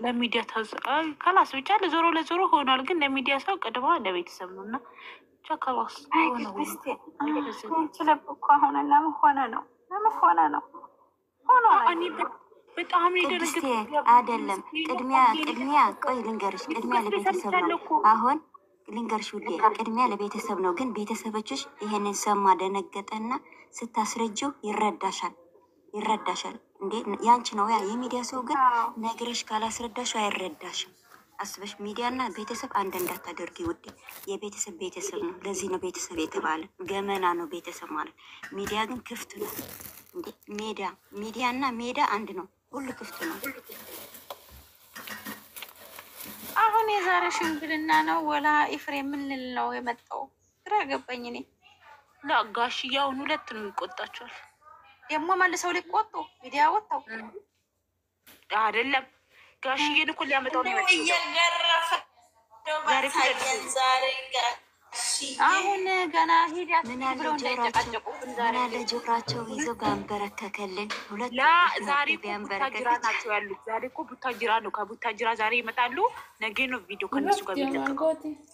ለሚዲያ ከላስ ብቻ ለዞሮ ሆኗል። ግን ለሚዲያ ሰው ቅድማ ለቤተሰብ ነው እና ብቻ ከላስ ችለብ እኮ አሁን ለምን ሆነ ነው በጣም ቅድስቴ አይደለም። ቅድሚያ ቆይ ልንገርሽ፣ ቅድሚያ ለቤተሰብ ነው። አሁን ልንገርሽ ውዴ፣ ቅድሚያ ለቤተሰብ ነው። ግን ቤተሰቦችሽ ይሄንን ሰማ ደነገጠና ስታስረጅው ይረዳሻል እንዴ ያንቺ ነው ያ የሚዲያ ሰው ግን ነግረሽ ካላስረዳሽ አይረዳሽም። አስበሽ ሚዲያና ቤተሰብ አንድ እንዳታደርጊ ውዴ። የቤተሰብ ቤተሰብ ነው። ለዚህ ነው ቤተሰብ የተባለ። ገመና ነው ቤተሰብ ማለት። ሚዲያ ግን ክፍት ነው እንዴ። ሚዲያና ሜዳ አንድ ነው። ሁሉ ክፍት ነው። አሁን የዛሬ ሽምግልና ነው ወላ ኤፍሬም ምን ልል ነው የመጣው? ግራ ገባኝ እኔ። ጋሽዬውን ሁለት ነው ይቆጣቸዋል። ደግሞ መልሰው ሊቆጡ ሚዲያ ወጣው አይደለም። ጋሽዬን እኮ ሊያመጣው ነው እየገረፈ ዛሬ አሁን ገና ሂዳት ብለው እንዳይጨቃጨቁ ምናለ ጆሯቸው ይዘው ባንበረከከልን ሁለት ዛሬ ቡታጅራ ናቸው ያሉት። ዛሬ እኮ ቡታጅራ ነው። ከቡታጅራ ዛሬ ይመጣሉ። ነገ ነው ቪዲዮ ከነሱ ጋር የሚለቀቀው።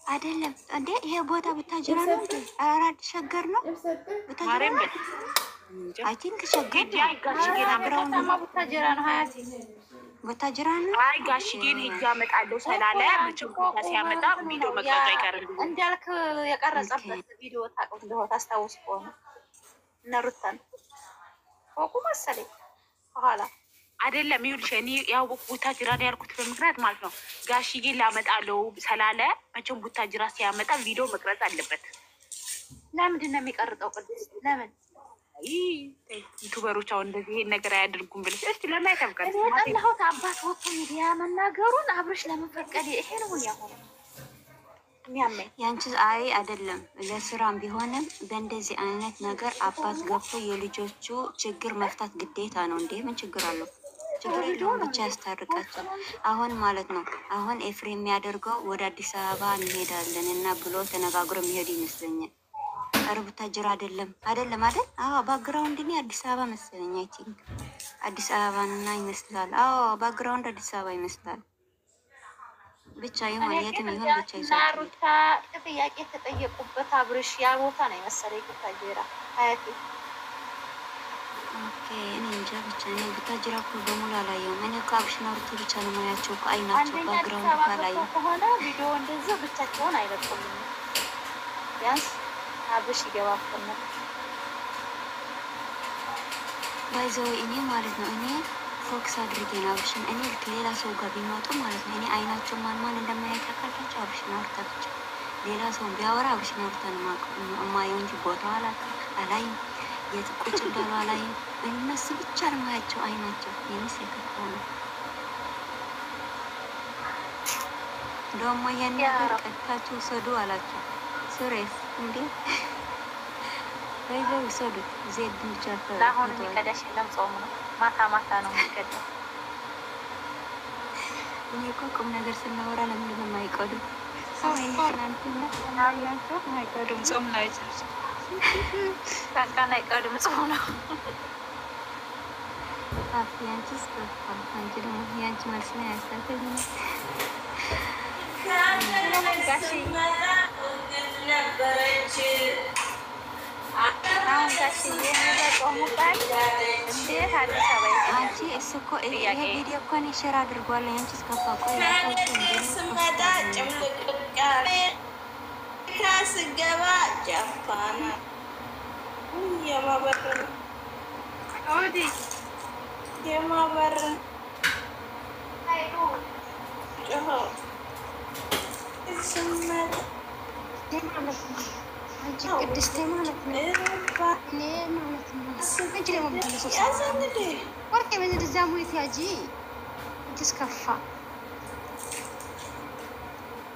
አይደለም እንዴ ይሄ ቦታ ቡታጅራ ነው። አራድ ሸገር ነው ማርያም አይ ቲንክ ሸገር ቡታጅራ ነው። ሀያት ቡታጅራ ነው። አይ ጋሽዬን ሂጅ አመጣለሁ ስላለ መቼም ቦታ ሲያመጣ ቪዲዮ መቅረጹ አይቀርም። እንዳልክ የቀረጸበት ቪዲዮ ታውቀው እንደሆነ ታስታውስ ከሆነ እነ ሩታን ወቁ መሰለኝ በኋላ አይደለም። ይኸውልሽ እኔ ያው ቡታጅራ ነው ያልኩት በምክንያት ማለት ነው። ጋሽዬን ላመጣለሁ ስላለ መቼም ቡታጅራ ሲያመጣ ቪዲዮ መቅረጽ አለበት። ለምንድን ነው የሚቀርጠው? ቅዱስ ለምን ዩቱበሮች አሁን እንደዚህ ይሄን ነገር አያደርጉም ብለሽ እስቲ ለማየት አብቃት። የጠላሁት አባት ወጥቶ ሚዲያ መናገሩን አብርሽ ለምን ፈቀደ? ይሄ ነው ያሆነ የሚያመኝ ያንቺ አይ አይደለም። ለስራም ቢሆንም በእንደዚህ አይነት ነገር አባት ገብቶ የልጆቹ ችግር መፍታት ግዴታ ነው እንዴ። ምን ችግር አለው? ችግር የለውም። ብቻ ያስታርቃቸው አሁን ማለት ነው። አሁን ኤፍሬም የሚያደርገው ወደ አዲስ አበባ እንሄዳለን እና ብሎ ተነጋግሮ የሚሄድ ይመስለኛል። ኧረ ቡታጅራ አይደለም አይደል? አዎ ባክግራውንድ እኔ አዲስ አበባ መሰለኝ። አይ ቲንክ አዲስ አበባና ይመስላል። አዎ ባክግራውንድ አዲስ አበባ ይመስላል። ብቻ ይሁን የትም ይሁን ብቻ ይዛት ሩታ ጥያቄ ተጠየቁበት አብርሽ ያ ቦታ ነው የመሰለኝ ቡታጅራ አያቴ። ኦኬ እኔ እንጃ ብቻ እኔ ቡታጅራ እኮ በሙሉ አላየሁም። እኔ እኮ አብርሽና ሩታ ብቻ ነው ማያቸው እኮ አይናቸው ባክግራውንድ ካላየሁ ከሆነ ቪዲዮ እንደዚህ ብቻቸውን አይለቁም። ቢያንስ አብሽ ይገባፈነ ባይዘው እኔ ማለት ነው። እኔ ፎክስ አድርጌ ነው አብሽን። እኔ ሌላ ሰው ጋር ቢመጡ ማለት ነው እኔ አይናቸው ማን እንደማያካካላቸው አብሽን አውርታ ብቻ ሌላ ሰው ቢያወራ አብሽን አውርታ ነው የማየው እንጂ ቦታው አላይም። የት ቁጭ እንዳሉ አላይም። እነሱ ብቻ ነው የማያቸው አይናቸው የኔስ የከፋው ነው። ደግሞ ያን ቀጥታችሁ ሰዱ አላቸው ሱሬስ እንዴ ባይዘው ሰዱ ዜድ ብቻ ለአሁን የሚቀዳሽ የለም። ጾሙ ነው ማታ ነው የሚቀዳው። እኔ እኮ ቁም ነገር ስናወራ ለምንድን ነው የማይቀዱ? አይቀዱም። ጾም ላይ ካንካን አይቀዱም። ጾም ነው። ያንቺስ አንቺ ደግሞ ያንቺ መልስ ነው ያሳተኝ ነበረች አሁን ጋሽዬ ቆሙበት እንዴት አዲስ አበባ አንቺ እሱ እኮ ይሄ ቪዲዮ እኮ እኔ ሼር አድርጓለሁ። ያንቺ እስከፋ ቆይ ስመጣ ጭምልቅልቅ ስገባ ጃፓና የማበር ስመጣ አንቺ ቅድስቴ ማለት ነው። እኔ ማለት ነው አንቺ ደግሞ ብትነሱ ወርቄ በዚህ ሙት ያጂ ትስከፋ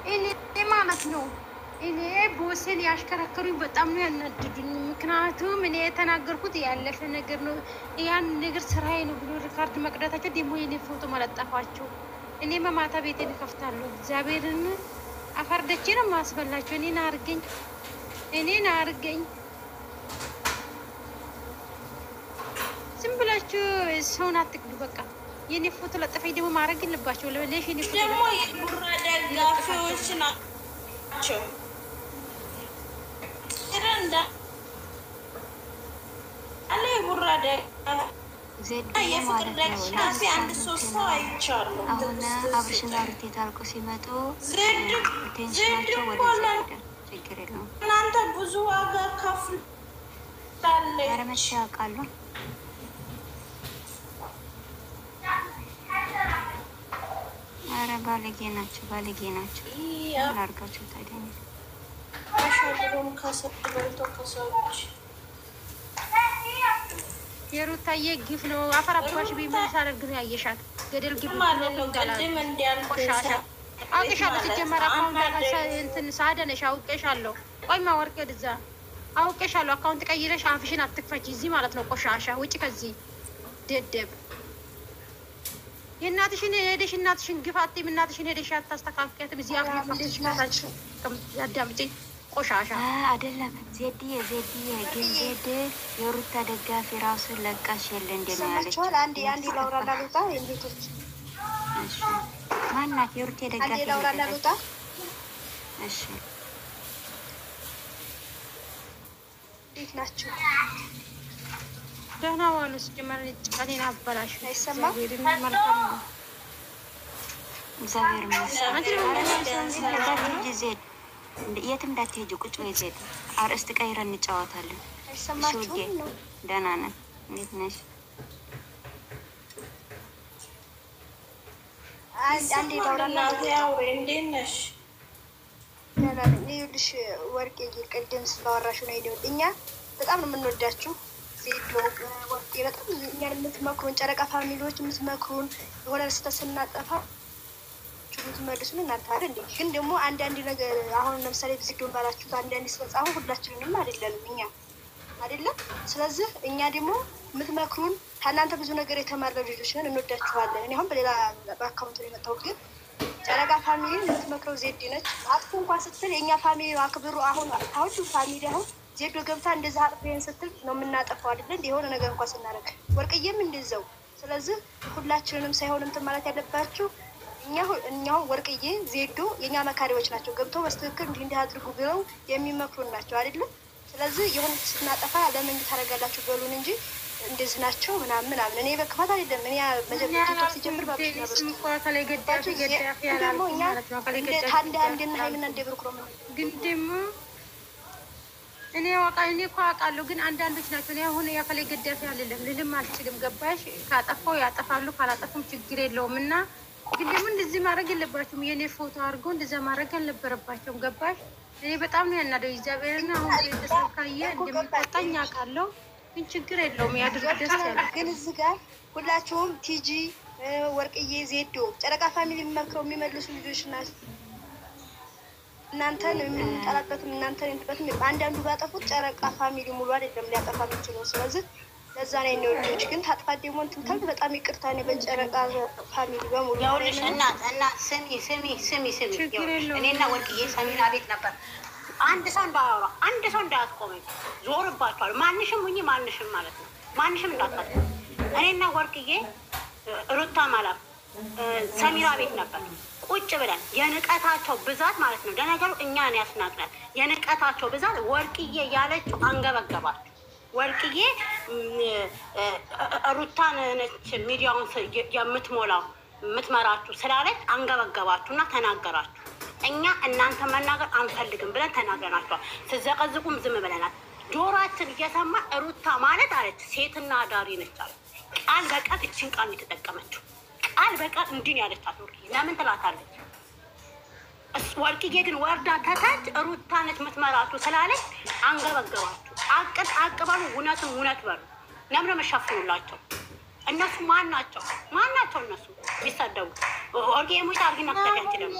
እኔ ማለት ነው። እኔ ቦሴን ያሽከረከሩኝ በጣም ነው ያናድዱኝ። ምክንያቱም እኔ የተናገርኩት ያለፈ ነገር ነው። ያን ነገር ስራዬ ነው ብሎ ሪካርድ መቅዳታቸው ደግሞ የኔ ፎቶ መለጠፋቸው። እኔ በማታ ቤቴን እከፍታለሁ። እግዚአብሔርን አፈርደቼ ነው ማስበላቸው። እኔን አርገኝ ዝም ብላችሁ ሰውን አትቅዱ። በቃ የኔ ፎቶ ለጥፈኝ ደግሞ ማድረግ የለባቸው ለሌሽ የኔ ፎቶ ደግሞ የቡራ ደጋፊዎች ናቸው። ረንዳ አለ የቡራ የፍቅር ደጋፊ አንድ ሶስት ሰው አይቻለሁ። አሁን አብርሽና ሩት የታርቆ ሲመጡ ዜድ ቴንሽናቸው ወደ ችግር የለውም። እናንተ ብዙ ዋጋ ከፍላለች። ኧረ መቼ ያውቃሉ። ኧረ ባለጌ ናቸው፣ ባለጌ ናቸው። ላርጋቸው ታዲያ አሻግሮም ከሰው በልቶ ከሰዎች የሩታዬ ግፍ ነው። አፈራባሽ ቢመልስ አደርግ ነው ያየሻት ገደል ግፍ ማለት ነው። ቅድም ቆሻሻ አውቄሻለሁ። ሲጀመር አካውንት እንትን ሳደነሽ አውቄሻለሁ። ቆይማ ወርቄ ወደዛ አውቄሻለሁ። አካውንት ቀይረሽ አፍሽን አትክፈች እዚህ ማለት ነው። ቆሻሻ ውጭ ከዚህ ደደብ። የእናትሽን ሄደሽ እናትሽን ግፍ አትይም። እናትሽን ሄደሽ አታስተካክያትም። እዚህ አፍሽ ያዳምጪኝ ቆሻሻ አይደለም። ዜድዬ ግን ዜድ የሩታ ደጋፊ ራሱን ለቃሽ የለ እንደሚያለች አንዴ ላውራና ልውጣ። የቤቶች እሺ፣ ማናት የሩታ ደጋፊ? አንዴ ላውራና ልውጣ። እሺ፣ እንዴት ናችሁ? ደህና ዋሉ። ሲጀመር ጭቃኔን አበላሽ። አይሰማም? እግዚአብሔር ይመስገን። ዜድ የትም እንዳትሄጂ ቁጭ በይ ዜድ። አርእስት ቀይረን እንጫወታለን። አይሰማችሁም? ደህና ነን። እንዴት ነሽ? አንዴ ላውራና ያውሬ እንዴት ነሽ? ይኸውልሽ ወርቄ ቅድም ስላወራሽው ነው ሄደው እኛ በጣም ነው የምንወዳችሁ። ዜዶ ወርቄ በጣም እኛን የምትመክሩን ጨረቃ ፋሚሊዎች የምትመክሩን የሆነ ስህተት ስናጠፋ የምትመልሱን እናንተ አይደል እንዴ? ግን ደግሞ አንዳንድ ነገር አሁን ለምሳሌ ዜዶ ባላችሁት አንዳንድ ስህተት አሁን ሁላችንንም አይደለንም እኛ አይደለም። ስለዚህ እኛ ደግሞ የምትመክሩን ከእናንተ ብዙ ነገር የተማርነው ልጆች ነን፣ እንወዳችኋለን። እኔ አሁን በሌላ በአካውንት ነው የመጣሁት፣ ግን ጨረቃ ፋሚሊን የምትመክረው ዜድ ነች። አጥፎ እንኳን ስትል የእኛ ፋሚሊ አክብሩ። አሁን ፋሚሊ አሁን ዜዶ ገብታ እንደዛ አጥፎን ስትል ነው የምናጠፋው አይደለ? የሆነ ነገር እንኳን ስናደርግ ወርቅዬም እንደዛው። ስለዚህ ሁላችንንም ሳይሆን እንትን ማለት ያለባችሁ እኛው ወርቅዬ ዜዶ የእኛ መካሪዎች ናቸው። ገብተው በስትክክል እንዲህ አድርጉ ብለው የሚመክሩን ናቸው አይደለም? ስለዚህ የሆነ ስናጠፋ ለምን ታደርጋላችሁ በሉን እንጂ እንደዚህ ናቸው ምናምን። እኔ በክፋት አይደለም። እኔ መጀመሪያ ሲጀምር ግን ደግሞ እኔ እኮ አውቃለሁ። ግን አንዳንዶች ናቸው። እኔ አሁን ያፈላይ ገዳፊ አይደለም ልልም አልችልም። ገባሽ? ካጠፋው ያጠፋሉ፣ ካላጠፉም ችግር የለውም። እና ግን ደግሞ እንደዚህ ማድረግ የለባቸውም። የኔ ፎቶ አድርጎ እንደዛ ማድረግ አልነበረባቸውም። ገባሽ? እኔ በጣም ነው ያናደው። እግዚአብሔርና አሁን ቤተሰብ ካየ እንደሚቆጣኝ አውቃለሁ። ግን ችግር የለውም። ያድርግ ደስ ያለ። ግን እዚህ ጋር ሁላችሁም ቲጂ፣ ወርቅዬ፣ ዜዶ ጨረቃ ፋሚሊ የሚመክረው የሚመልሱ ልጆች ናቸው። እናንተን የምንጠላበትም እናንተን የምንጠላበትም አንዳንዱ ባጠፉት ጨረቃ ፋሚሊ ሙሉ አይደለም ሊያጠፋ የሚችለው። ስለዚህ ለዛ ነው የኔ ወልጆች። ግን ታጥፋት ደግሞ እንትን ካልክ በጣም ይቅርታ ነው። በጨረቃ ፋሚሊ በሙሉ ያውልሽ እና ስሚ እኔና ወርቅዬ ሰሚራ ቤት ነበር። አንድ ሰው እንዳያወራ፣ አንድ ሰው እንዳያስቆመኝ ዞርባቸዋል። ማንሽም ሁኚ ማንሽም ማለት ነው። ማንሽም እንዳታስ እኔና ወርቅዬ ሩታ ማለት ሰሚራ ቤት ነበር ቁጭ ብለን የንቀታቸው ብዛት ማለት ነው። ለነገሩ እኛን ያስናቅናል። የንቀታቸው ብዛት ወርቅዬ ያለችው አንገበገባቸው። ወርቅዬ ሩታን ነች ሚዲያውን የምትሞላው የምትመራችሁ ስላለች አንገበገባችሁ እና ተናገራችሁ። እኛ እናንተ መናገር አንፈልግም ብለን ተናግረናቸዋል። ስዘቀዝቁም ዝም ብለናል። ጆሮአችን እየሰማ ሩታ ማለት አለች ሴትና አዳሪ ነች አለች። ቃል በቃል እችን ቃል የተጠቀመችው ቃል በቃል እንዲህ ነው ያለቻት። ወርቅዬ ለምን ትላታለች? ወርቅዬ ግን ወርዳ ተታች ሩታ ነች የምትመራችሁ ስላለች አንገበገባችሁ። አቅበሉ፣ እውነትም እውነት በሉ። ለምን መሻፍኑላቸው? እነሱ ማን ናቸው? እነሱ ቢሰደቡ ወርቄ ሙት አርጊና ተከንት ደግሞ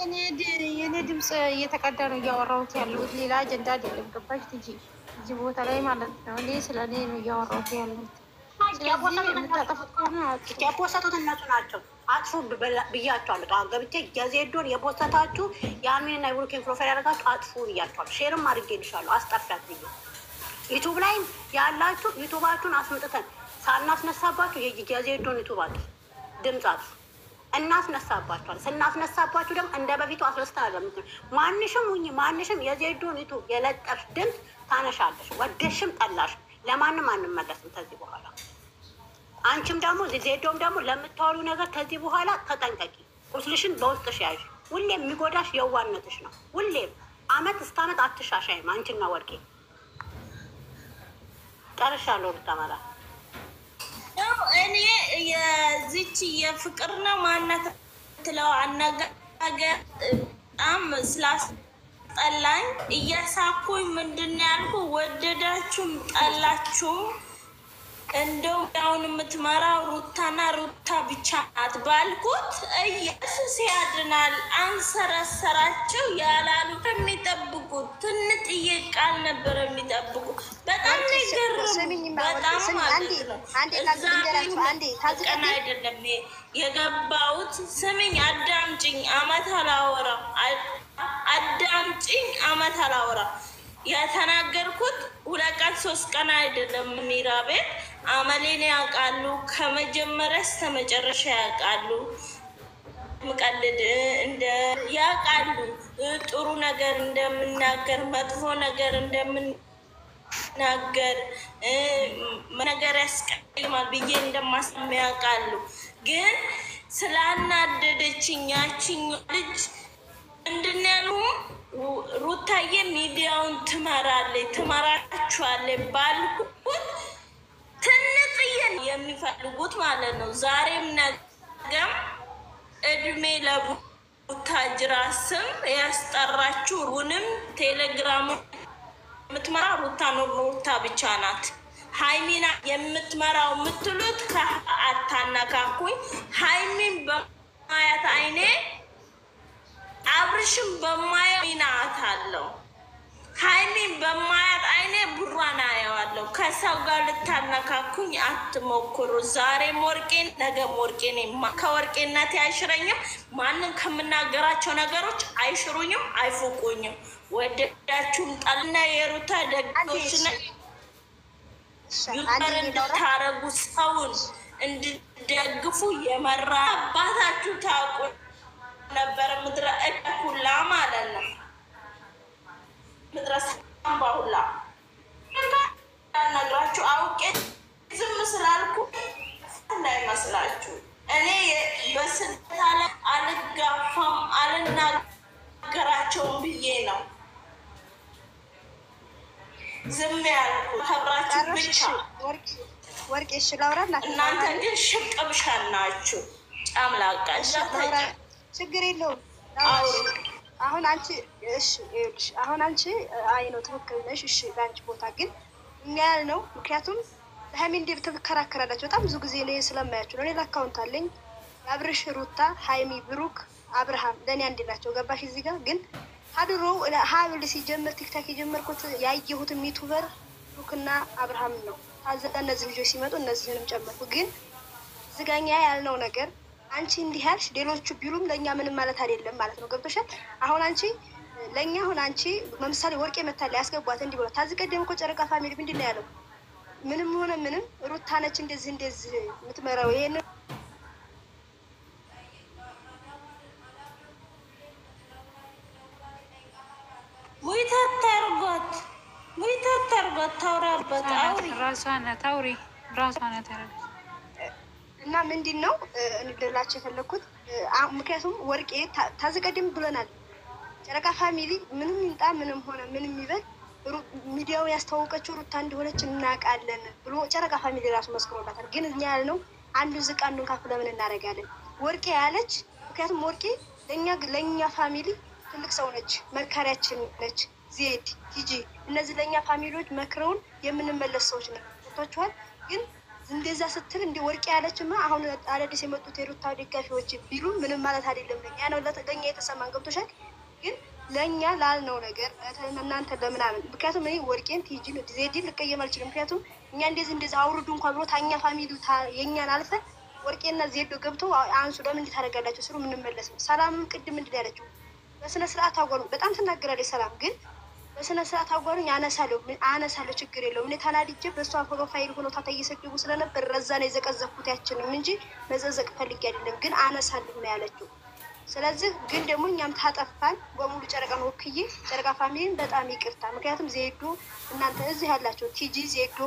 የኔ ድምፅ እየተቀዳ ነው እያወራሁት ያለሁት። ሌላ አጀንዳ አይደለም። ገባሽ? ትጂ እዚህ ቦታ ላይ ማለት ነው። እኔ ስለ እኔ ነው እያወራሁት ያለሁት። የፖሰቱት እነሱ ናቸው። አጥፉ ብያቸዋለሁ። ጠዋት ገብቼ የዜዶን የፖሰታችሁ የአሚንና የብሩኬን ፕሮፋይል ያደረጋችሁ አጥፉ ብያቸዋለሁ። ሼርም አድርጌልሻለሁ። አስጠፊያት ብዬ ዩቱብ ላይም ያላችሁ ዩቱባችሁን አስመጥተን ሳናስነሳባችሁ የዜዶን ዩቱብ አጥፉ። ድምጻት እናስነሳባቸዋል። ስናስነሳባችሁ ደግሞ እንደ በፊቱ አስረስታለም። ማንሽም ሁኚ ማንሽም የዜዶን ዩቱብ የለጠፍሽ ድምፅ ታነሻለሽ። ወደሽም ጠላሽ ለማንም አንመለስም ከዚህ በኋላ። አንቺም ደግሞ ዜዶም ደግሞ ለምታወሉ ነገር ከዚህ በኋላ ተጠንቀቂ። ቁስልሽን በውስጥሽ ያዥ። ሁሌም የሚጎዳሽ የዋነትሽ ነው። ሁሌም አመት እስከ አመት አትሻሻይም። አንቺና ወርቄ ጨርሻለሁ። ልታመላ እኔ የዚች የፍቅር ነው ማናት ትለው አነጋገር በጣም ስላስጠላኝ እያሳኩኝ ምንድን ነው ያልኩ፣ ወደዳችሁም ጠላችሁም እንደው አሁን የምትመራው ሩታና ሩታ ብቻ ናት ባልኩት ኢየሱስ ያድናል። አንሰራሰራቸው ያላሉ የሚጠብቁት ትንጥዬ ቃል ነበር የሚጠብቁ። በጣም ይገርም። በጣም ማለት ነው። ቀን አይደለም የገባሁት። ስምኝ፣ አዳምጭኝ፣ አመት አላወራ አዳምጭኝ፣ አመት አላወራ የተናገርኩት 2 ቀን 3 ቀን አይደለም። ሚራ ቤት አመሌን ያውቃሉ። ከመጀመሪያ እስከ መጨረሻ ያውቃሉ። ምቀልድ እንደ ያውቃሉ። ጥሩ ነገር እንደምናገር፣ መጥፎ ነገር እንደምናገር፣ ነገር ያስቀይማል ብዬ እንደማስም ያውቃሉ። ግን ስላናደደችኝ ያችኝ ልጅ ምንድን ያሉ ሩታዬ ሚዲያውን ትመራችኋለች ባልኩት ትንጥዬ የሚፈልጉት ማለት ነው። ዛሬም ነገም እድሜ ለቡታጅራ ስም ያስጠራችሁ ሩንም ቴሌግራሙ የምትመራ ሩታ ነው። ሩታ ብቻ ናት። ሀይሚና የምትመራው የምትሉት አታነካኩኝ። ሀይሚን በማያት አይኔ አብርሽም በማየው ሚናት አለው። ሀይሚን በማያት አይኔ ቡራን አየዋለሁ። ከሰው ጋር ልታነካኩኝ አትሞክሩ። ዛሬ ሞርቄን ነገ ሞርቄን ከወርቄነት አይሽረኝም። ማንም ከምናገራቸው ነገሮች አይሽሩኝም፣ አይፉቁኝም። ወደዳችሁም ጠልና የሩታ ደግቶች ዩበር እንድታረጉ ሰውን እንድደግፉ የመራ አባታችሁ ታውቁ ነበር። ምድረ እኩላ ማለት ነው። ምድረ ሳምባ ሁላ ነግራችሁ አውቄ ዝም ስላልኩ እንዳይመስላችሁ። እኔ በስልጣ ላይ አልጋፋም አልናገራቸውም ብዬ ነው ዝም ያልኩ። ከብራችሁ ብቻ ወርቄ ሽላውራና እናንተ ግን ሽቅብሻል ናችሁ። ጫምላቃ ችግር የለውም። አሁን አንቺ እሺ ይኸውልሽ፣ አሁን አንቺ አይ ነው ትክክል ነሽ። እሺ በአንቺ ቦታ ግን እኛ ያልነው ምክንያቱም ለሀይሚ እንዴት ትከራከራላችሁ? በጣም ብዙ ጊዜ ነው ስለማያችሁ ነው። እኔ አካውንት አለኝ አብርሽ፣ ሩታ፣ ሀይሚ፣ ብሩክ፣ አብርሃም ለእኔ አንድ ናቸው። ገባሽ? እዚህ ጋር ግን ሀድሮ ሀብል ሲጀምር ቲክታክ የጀመርኩት ያየሁትም ዩቱበር ብሩክና አብርሃም ነው። ታዘ እነዚህ ልጆች ሲመጡ እነዚህንም ጨመርኩ። ግን ዝጋኛ ያልነው ነገር አንቺ እንዲህ ያልሽ ሌሎቹ ቢሉም ለእኛ ምንም ማለት አይደለም ማለት ነው። ገብቶሻል? አሁን አንቺ ለእኛ አሁን አንቺ ለምሳሌ ወርቄ መታለ ያስገቧት እንዲህ ብሎ ታዝ ቀደም እኮ ጨረቃ ፋሚሊ ምንድን ነው ያለው? ምንም ሆነ ምንም ሩታ ነች እንደዚህ የምትመራው። ይሄን ሙይታታርጎት ታውራበት ታውሪ ራሷ ናት እና ምንድን ነው እንድላቸው የፈለግኩት ምክንያቱም ወርቄ ታዘቀድም ብለናል። ጨረቃ ፋሚሊ ምንም ይምጣ ምንም ሆነ ምንም ይበል ሚዲያው ያስተዋወቀችው ሩታ እንደሆነች እናውቃለን ብሎ ጨረቃ ፋሚሊ ራሱ መስክሮላታል። ግን እኛ ያልነው አንዱን ዝቅ አንዱን ከፍ ለምን እናደርጋለን? ወርቄ ያለች ምክንያቱም ወርቄ ለእኛ ፋሚሊ ትልቅ ሰው ነች፣ መካሪያችን ነች። ዜድ ቲጂ እነዚህ ለእኛ ፋሚሊዎች መክረውን የምንመለስ ሰዎች ነው። ቶችኋል ግን እንደዛ ስትል እንደ ወርቄ ያለችማ አሁን አዳዲስ የመጡት የሩታ ደጋፊዎች ቢሉ ምንም ማለት አይደለም። ለኛ ነው ለኛ የተሰማን። ገብቶሻል? ግን ለኛ ላልነው ነገር እናንተ ለምናምን ምክንያቱም እኔ ወርቄን ቲጂን ዜድን ልቀየም አልችልም። ምክንያቱም እኛ እንደዚህ አውርዱ እንኳን ብሎ ታኛ ፋሚሊ የኛን አልፈን ወርቄና ዜዶ ገብተው አንሱ ለምን እንድታደርጋላችሁ ስሩ ምንመለስ ነው። ሰላምም ቅድም እንድል ያለችው በስነ ስርዓት አጓሉ በጣም ትናገራለች። ሰላም ግን በስነ ስርዓት አጓሩኝ። አነሳለሁ ችግር የለውም። እኔ ተናድጄ በእሷ ፕሮፋይል ሆኖ ታታ እየሰደቡ ስለነበር ረዛ ነው የዘቀዘኩት ያችንም እንጂ መዘዘቅ ፈልጌ አይደለም። ግን አነሳለሁ ነው ያለችው። ስለዚህ ግን ደግሞ እኛም ታጠፋን በሙሉ ጨረቃን ወክዬ ጨረቃ ፋሚሊን በጣም ይቅርታ። ምክንያቱም ዜዶ እናንተ እዚህ ያላቸው ቲጂ ዜዶ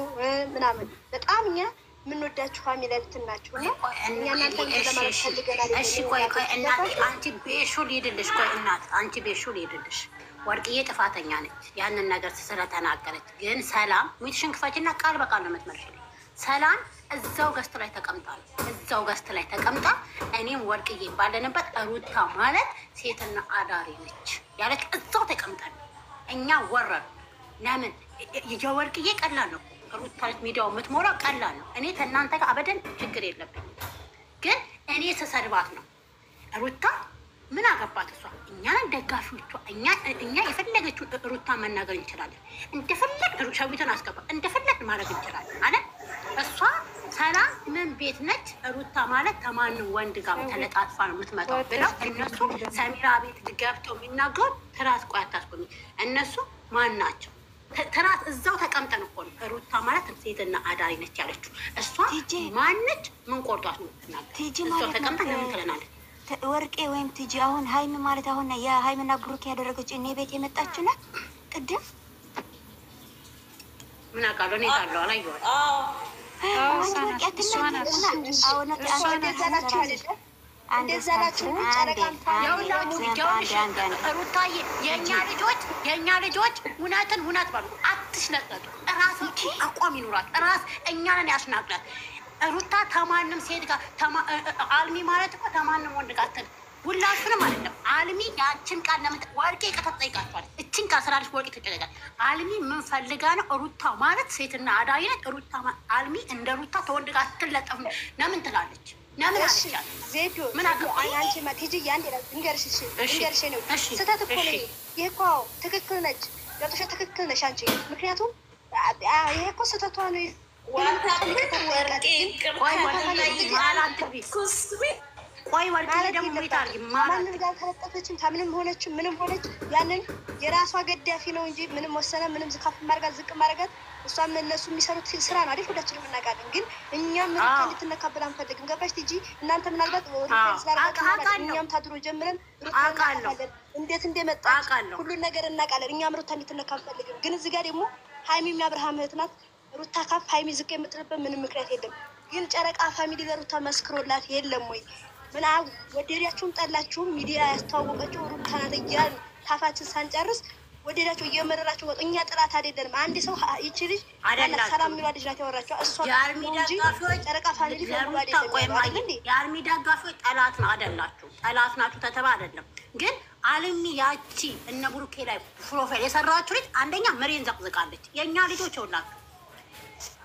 ምናምን በጣም እኛ የምንወዳችሁ ፋሚሊ ልትናችሁ እና እኛ እናንተ ለማለት ፈልገናል። እሺ ቆይ እናት አንቺ ቤሹ ሊሄድልሽ ቆይ እናት አንቺ ቤሹ ሊሄድልሽ ወርቅዬ ጥፋተኛ ነች ያንን ነገር ስለተናገረች። ግን ሰላም ሚትሽን ክፈችና ቃል በቃል ነው የምትመልሽልኝ። ሰላም እዛው ገስት ላይ ተቀምጣል። እዛው ገስት ላይ ተቀምጣ እኔም ወርቅዬ ባለንበት ሩታ ማለት ሴትና አዳሪ ነች ያለች እዛው ተቀምጣል። እኛ ወረን ለምን የወርቅዬ ቀላል ነው ሩታ ሚዲያው የምትሞላው ቀላል ነው። እኔ ከእናንተ ጋር አበደን ችግር የለብኝ። ግን እኔ ስሰድባት ነው ሩታ ምን አገባት እሷ? እኛን ደጋፊዎቿ እኛ የፈለገችውን ሩታ መናገር እንችላለን። እንደፈለግ ሸዊትን አስገባ እንደፈለግ ማድረግ እንችላለን አለ እሷ። ሰላም ምን ቤት ነች ሩታ ማለት ከማንም ወንድ ጋር ተለጣጥፋ ነው የምትመጣው ብለው እነሱ ሰሚራ ቤት ገብተው የሚናገሩ ትራስ ቆይ አታስቆሚ። እነሱ ማን ናቸው? ትራስ እዛው ተቀምጠን እኮ ነው ሩታ ማለት ሴትና አዳሪ ነች ያለችው እሷ። ማነች? ምን ቆርጧት ነው እሷ ተቀምጠን ለምን ትለናለች? ወርቄ ወይም ቲጂ አሁን ሀይሚ ማለት አሁን የሀይሚና ብሩክ ያደረገች እኔ ቤት የመጣች ናት። ቅድም ምን አውቃለሁ እኔ ካለው አላየኋትም። ሩታዬ የእኛ ልጆች እውነትን እውነት ባሉ አትሽለጠጡ። እራሳችሁ አቋም ይኑራት። እራስ እኛንን ያስናቅላት ሩታ ተማንም ሴት ጋር አልሚ ማለት እኮ ተማንም ወንድ ጋር ሁላችሁንም አይደለም። አልሚ ያችን ቃል ለምን ወርቄ ከተጠይቃችኋል? እችን ቃል ስራልሽ ወርቄ ተጨቀቃል። አልሚ ምን ፈልጋ ነው? ሩታ ማለት ሴትና አዳሪ ነች። ሩታ አልሚ እንደ ሩታ ተወንድ ጋር ትለጠፍ ለምን ትላለች? ለምን አለቻት? ዜዶ ምን አንቺ ማቲጂ ያንዴ እንገርሽ ነው ስህተት እኮ ነው። ይሄ እኮ ትክክል ነች። ለጥሽ ትክክል ነሽ አንቺ። ምክንያቱም ይሄ እኮ ስህተቷ ነው። ማንም ጋር ተለጠፈችም ከምንም ሆነች ምንም ሆነች ያንን የራሷ ገዳፊ ነው እንጂ ምንም ወሰነ ምንም ዝካፍ ማርጋት ዝቅ ማርጋት እሷም እነሱ የሚሰሩት ስራ ነው አይደል? ሁላችንም እናውቃለን። ግን እኛም ሩታ እንድትነካበል አንፈልግም። ገባሽ ቲጂ? እናንተ ምናልባት እኛም ታድሮ ጀምረን እንዴት እንደመጣ ሁሉን ነገር እናውቃለን። እኛም ሩታ እንድትነካ አንፈልግም። ግን እዚህ ጋር ደግሞ ሀይሚም የአብርሃም እህት ናት። ሩታ ካፍ ሀይሚ ዝቅ የምትልበት ምንም ምክንያት የለም። ግን ጨረቃ ፋሚሊ ለሩታ መስክሮላት የለም ወይ? ምን ወደዳችሁም ጠላችሁም ሚዲያ ያስተዋወቀችው ሩታ ናት እያልን ታፋችን ሳንጨርስ ወደዳችሁ እየመረራችሁ ወጡ። እኛ ጥላት አይደለንም። አንድ ሰው ይቺ ልጅ ሰላም የሚሏ ልጅ ናት ያወራቸው እሷ እንጂ ጨረቃ ፋሚሊ ፈሩ አይደለም። የአልሚ ደጋፊዎች ጠላት ነው አይደላችሁ? ጠላት ናችሁ ተተባ አይደለም። ግን አልሚ ያቺ እነ ብሩኬ ላይ ፕሮፋይል የሰራችሁ ልጅ አንደኛ ምሬን ዘቅዝቃለች። የእኛ ልጆች ይኸውላችሁ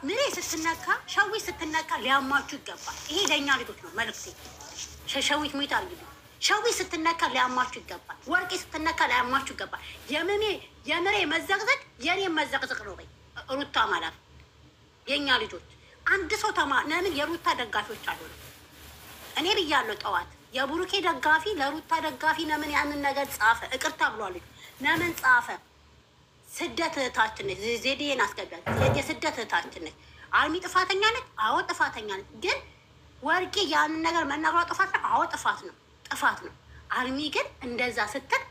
ምሬ ስትነካ ሸዊ ስትነካ ሊያማችሁ ይገባል። ይሄ ለእኛ ልጆች ነው መልዕክቴ። ሸዊት ሚት አርግልኝ። ሸዊ ስትነካ ሊያማችሁ ይገባል። ወርቄ ስትነካ ሊያማችሁ ይገባል። የምሬ መዘቅዘቅ የኔ መዘቅዘቅ ነው። ሩታ ማለት የእኛ ልጆች አንድ ሰው ለምን የሩታ ደጋፊዎች አልሆነ? እኔ ብያለሁ ጠዋት የብሩኬ ደጋፊ ለሩታ ደጋፊ ለምን ያንን ነገር ጻፈ? እቅርታ ብሏል። ለምን ጻፈ? ስደት እህታችን ነች። ዜዴን አስገቢያት። የስደት እህታችን ነች። አልሚ ጥፋተኛ ነች። አዎ ጥፋተኛ ነች። ግን ወርቄ ያንን ነገር መናገሯ ጥፋት ነው። አዎ ጥፋት ነው፣ ጥፋት ነው። አልሚ ግን እንደዛ ስትል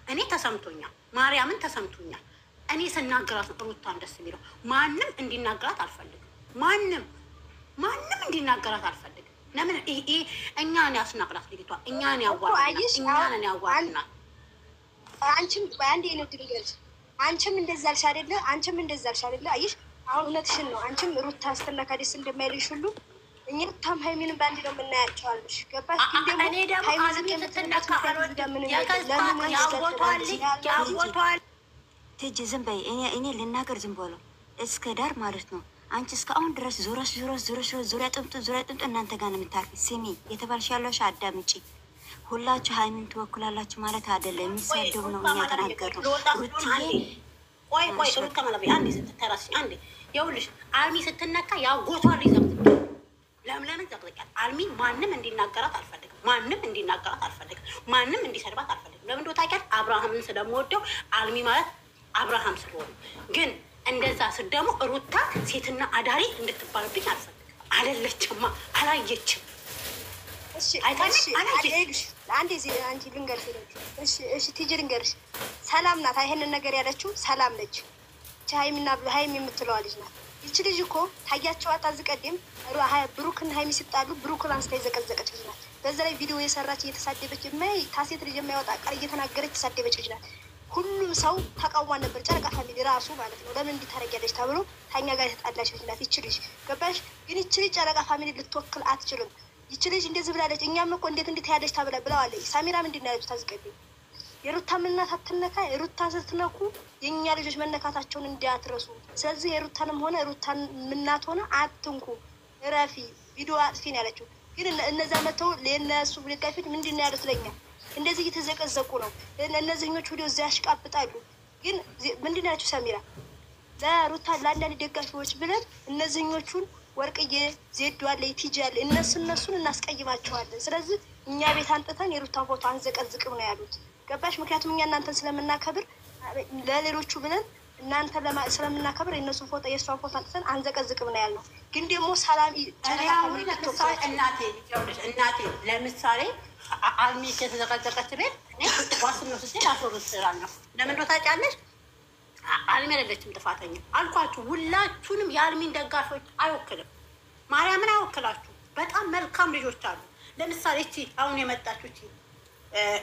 እኔ ተሰምቶኛል፣ ማርያምን ተሰምቶኛል። እኔ ስናገራት ነው ሩታን ደስ የሚለው። ማንም እንዲናገራት አልፈልግም። ማንም እንዲናገራት አልፈልግም። ለምን ይሄ እኛን ያስናቅላት ልጅቷ፣ እኛን ያዋርናል፣ እኛን ያዋርናል። አንቺም በአንድ የነድ ልገልጽ አንቺም እንደዛ አልሽ አይደለ? አንቺም እንደዛ አልሽ አይደለ? አይሽ አሁን እውነትሽን ነው። አንቺም ሩታ ስትነካ ደስ እንደማይልሽ ሁሉ እኛ ሩታም ሀይሚንም በአንድ ነው የምናያቸዋለሽ። ገባሽ? ግን ደግሞ ሀይሚ ስትነካ ያቦቷል። ትጅ ዝም በይ። እኔ ልናገር ዝም ብሎ እስከ ዳር ማለት ነው። አንቺ እስካሁን ድረስ ዙሪያ ጥምጡ እናንተ ጋር ነው የምታርፊ። ስሚ የተባልሽ ያለሽ አዳምጪ። ሁላችሁ ሀይሚን ትወክላላችሁ ማለት አይደለም። የሚሳደቡ ነው እኛ ተናገርነው። ቆይ ሩታ ማለት አንዴ ስትተራስ አንዴ ይኸውልሽ፣ አልሚ ስትነካ ያጎቷል ይዘቅዝቃል። ለምን ዘቅዝቃል? አልሚ ማንም እንዲናገራት አልፈልግም። ማንም እንዲሰድባት አልፈልግም። ለምን እንደው ታውቂያለሽ? አብርሃምን ስለምወደው አልሚ ማለት አብርሃም ስለሆኑ። ግን እንደዛ ስል ደግሞ ሩታ ሴትና አዳሪ እንድትባልብኝ አልፈልግም። አይደለችማ፣ አላየችም። አንቺ ልንገርሽ፣ እሺ ቲጂ ልንገርሽ፣ ሰላም ናት ይሄንን ነገር ያለችው ሰላም ነች። ሀይሚ የምትለዋ ልጅ ናት። ይቺ ልጅ እኮ ታያቸዋት አዝቀድም ብሩክን ሀይሚ ሲጣሉ ብሩክን አንስታ የዘቀዘቀች ልጅ ናት። በዛ ላይ ቪዲዮ የሰራች እየተሳደበች ታሴት ልጅ የማይወጣ ቃል እየተናገረች የተሳደበች ልጅ ናት። ሁሉም ሰው ተቃዋን ነበር፣ ጨረቃ ፋሚሊ ራሱ ማለት ነው። ለምን እንዲታረጊያለች ተብሎ ታኛ ጋር የተጣላች ልጅ ናት ይቺ ልጅ፣ ገባሽ? ግን ይቺ ልጅ ጨረቃ ፋሚሊ ልትወክል አትችልም። ይቺ ልጅ እንደዚህ ብላለች። እኛም እኮ እንዴት ያለች ተብለ ብለዋለች። ሳሚራ ምንድን ነው ያለችው? ታዝቀብኝ የሩታ ምናት አትነካ። የሩታ ስትነኩ የእኛ ልጆች መነካታቸውን እንዲያትረሱ። ስለዚህ የሩታንም ሆነ የሩታን ምናት ሆነ አትንኩ፣ እረፊ፣ ቪዲዮ አጥፊን ያለችው። ግን እነዛ መተው ለእነሱ ደጋፊዎች ምንድን ነው ያሉት? ለኛ እንደዚህ እየተዘቀዘቁ ነው እነዚህኞቹ ቪዲዮ እዚያ ያሽቃብጣሉ። ግን ምንድን ነው ያለችው ሳሚራ? ለሩታ ለአንዳንድ ደጋፊዎች ብለን እነዚህኞቹን ወርቅዬ ዜድ አለ ቲጂ አለ እነሱን እናስቀይማቸዋለን። ስለዚህ እኛ ቤት አንጥተን የሩታን ፎቶ አንዘቀዝቅም ነው ያሉት። ገባሽ? ምክንያቱም እኛ እናንተን ስለምናከብር ለሌሎቹ ብለን እናንተ ስለምናከብር የእነሱን ፎቶ የእሷን ፎቶ አንጥተን አንዘቀዝቅም ነው ያልነው። ግን ደግሞ ሰላም እናቴ ለምሳሌ አልሚ የተዘቀዘቀች ቤት ዋስኖ ስትል አስወርስራል ነው። ለምን ዶ ታውቂያለሽ? አልሚ አይደለችም ጥፋተኛ አልኳችሁ። ሁላችሁንም የአልሚን ደጋፊዎች አይወክልም። ማርያምን አይወክላችሁ። በጣም መልካም ልጆች አሉ። ለምሳሌ እቺ አሁን የመጣችሁ እቺ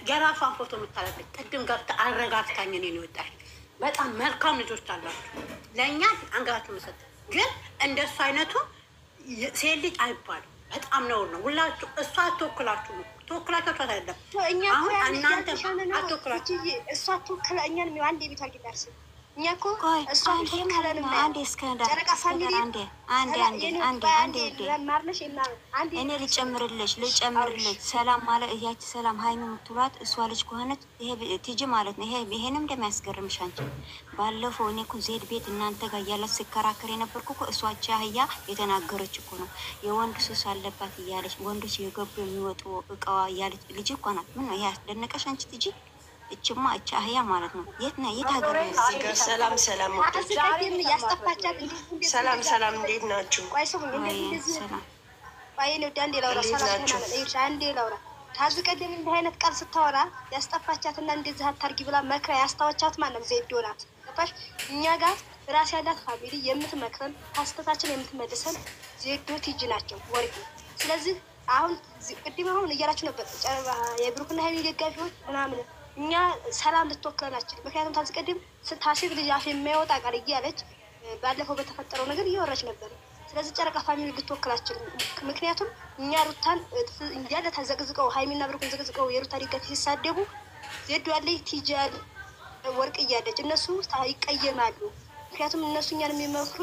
የራሷን ፎቶ የምታለብኝ ቅድም ገብታ አረጋግታኝ ነው የወጣች። በጣም መልካም ልጆች አላችሁ። ለእኛ አንገታችሁ መሰጥ። ግን እንደሱ አይነቱ ሴት ልጅ አይባልም። በጣም ነውር ነው። ሁላችሁ እሷ አትወክላችሁ ነው ተወክላችሁ አይደለም። አሁን እናንተ አትወክላችሁ እሷ ተወክላ እኛን አንድ የቤት አርጊታርስ እኛ እኮ እሷ ተወክለን አንዴ ጨረቃ ፋሚሊ አንዴ እኔ ልጨምርልሽ ሰላም ማለት እያች ሰላም ሀይሚ የምትሏት እሷ ልጅ ከሆነች ይሄ ቲጂ ማለት ነው። ይሄንም እንደሚያስገርምሽ አንቺ ባለፈው እኔ እኮ ዜድ ቤት እናንተ ጋር እያለች ስከራከር የነበርኩ እኮ እሷ ቻህያ የተናገረች እኮ ነው። የወንድ ሱስ አለባት እያለች ወንዶች የገቡ የሚወጡ እቃዋ እያለች ልጅ እኮ ናት። ምን ነው ይሄ አስደነቀሽ አንቺ ቲጂ? እችማ እቻ አህያ ማለት ነው። የት ነው ሀገር? ሰላም ያስጠፋቻት። ሰላም እንዴት ናችሁ? አንዴ ላውራ ከዚህ ቀደም እንዲህ አይነት ቃል ስታወራ ያስጠፋቻት እና እንደዚህ አታርጊ ብላ መክራ ያስታወቻት ማንም ዜዶ ናት። ገባሽ? እኛ ጋር ራስ ያላት ፋሚሊ የምትመክረን ከስተታችን የምትመልሰን ዜዶ ቲጂ ናቸው ወርቂ። ስለዚህ አሁን ቅድም እያላችሁ ነበር የብሩክና ሀይሚ ደጋፊዎች ምናምን እኛ ሰላም ልትወክለናችን። ምክንያቱም ታዚህ ቀደም ስታስብ ልጅ አፍ የማይወጣ ቃል እያለች ባለፈው በተፈጠረው ነገር እያወራች ነበር። ስለዚህ ጨረቃ ፋሚሊ ልትወክላችን። ምክንያቱም እኛ ሩታን እያለ ተዘቅዝቀው ሀይሚና ብሩክን ዘቅዝቀው የሩታ ደጋፊ ሲሳደቡ ዜዶ ያለች ቲጂ ወርቅ እያለች እነሱ ይቀየማሉ። ምክንያቱም እነሱ እኛን የሚመክሩ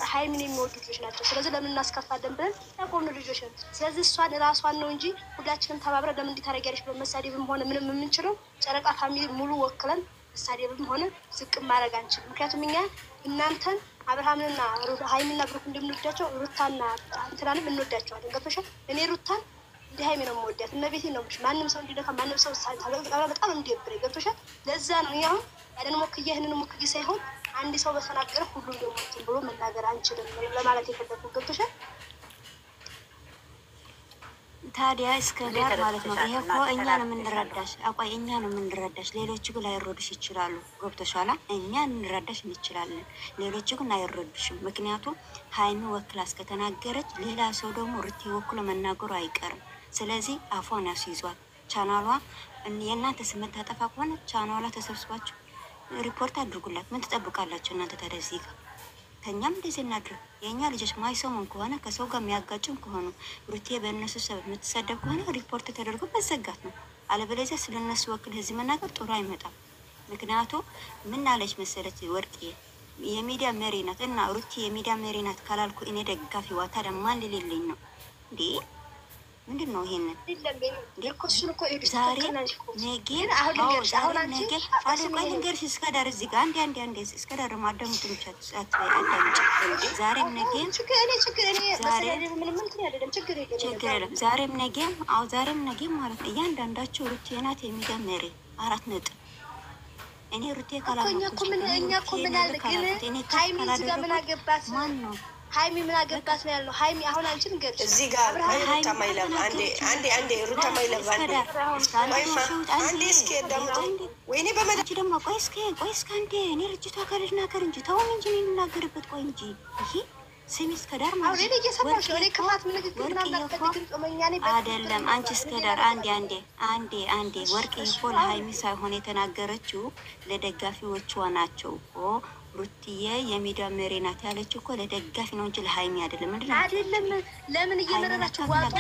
ሀይሚን የሚወዱ ልጆች ናቸው። ስለዚህ ለምን እናስከፋለን ብለን ያቆምኑ ልጆች ነው። ስለዚህ እሷን ራሷን ነው እንጂ ሁላችንም ተባብረን ለምን እንዲታረጊያለሽ ብለን መሳደብም ሆነ ምንም የምንችለው ጨረቃ ፋሚሊ ሙሉ ወክለን መሳደብም ሆነ ዝቅም ማድረግ አንችልም። ምክንያቱም እኛ እናንተን አብርሃምንና ሀይሚና ብሩክ እንደምንወዳቸው ሩታና እንትናንም እንወዳቸዋለን። ገብቶሻል? እኔ ሩታን እንደ ሀይሚ ነው የምወዳት። እመቤቴ ነው ማንም ሰው እንዲነካ ማንም ሰው በጣም እንዲብረኝ። ገብቶሻል? ለዛ ነው እኛ አሁን ያለን ሞክዬ ይህንን ሞክዬ ሳይሆን አንድ ሰው በተናገረ ሁሉም ደግሞ ብሎ መናገር አንችልም ለማለት የፈለኩት። ገብቶሻል? ታዲያ እስከ ዳር ማለት ነው። ይሄ እኮ እኛ ነው የምንረዳሽ። አቋይ እኛ ነው የምንረዳሽ። ሌሎቹ ግን ላይረዱሽ ይችላሉ። ገብቶሻል? እኛ እንረዳሽ እንችላለን፣ ሌሎቹ ግን አይረዱሽም። ምክንያቱም ሀይሚ ወክላ እስከተናገረች ሌላ ሰው ደግሞ ሩቴ ወክሎ መናገሩ አይቀርም። ስለዚህ አፏን ያስይዟል። ቻናሏ የእናንተ ስመት ታጠፋ ከሆነ ቻናሏ ተሰብስባችሁ ሪፖርት አድርጉላት። ምን ትጠብቃላችሁ እናንተ? ታዲያ እዚህ ጋር ከእኛም እንደዚህ እናድርግ። የእኛ ልጆች ማይሰሙን ከሆነ ከሰው ጋር የሚያጋጭም ከሆኑ ሩቴ በእነሱ ሰበብ የምትሰደብ ከሆነ ሪፖርት ተደርጎ መዘጋት ነው። አለበለዚያ ስለ እነሱ ወክል ህዝብ መናገር ጥሩ አይመጣም። ምክንያቱ ምን አለች መሰለች ወርቅዬ የሚዲያ መሪ ናት እና ሩቴ የሚዲያ መሪ ናት ካላልኩ እኔ ደጋፊ ዋታ ደማን ሊልልኝ ነው እንዴ? ምንድን ነው ይሄንን? ዛሬ ነገ ልንገርሽ እስከ ዳር እዚህ ጋር አንዴ እስከ ዳር ማዳሙት ብቻ ዛሬም ነገም ችግር የለም። ዛሬም ነገም ማለት ነው። እያንዳንዳቸው ሩቴ ናት የሚዲያ መሪ 4 ነጥብ እኔ ሩቴ ካላደረኩት እኛ እኮ ምን አለ ግን ሃይሚ እዚህ ጋር ምን አገባት? ማን ነው ሃይሚ ምን አገባት ነው ያለው? ሃይሚ አሁን አንቺን ገርሽ እዚህ ጋር ሩታ ማይለብ አንዴ ሩታ ማይለብ አንዴ እስኪ ዳምጡ ወይኔ በመዳች ደግሞ ቆይ እስከ አንዴ እኔ ልጅቷ ከልጅ ናገር እንጂ ተውን እንጂ እኔ የምናገርበት ቆይ እንጂ ይሄ ስሚ እስከ ዳር ማለት ነው። እየሰማሽ ነው። እኔ ክፋት ምን ግጥም አይደለም። አንቺ እስከ ዳር አንዴ ወርቅ እኮ ለሃይሚ ሳይሆን የተናገረችው ለደጋፊዎቿ ናቸው እኮ ሩትዬ የሚዲያ መሪ ናት ያለችው እኮ ለደጋፊ ነው እንጂ ለሃይሚ አይደለም። ምንድን ነው አይደለም? ለምን እየመረራችሁ ዋጡ?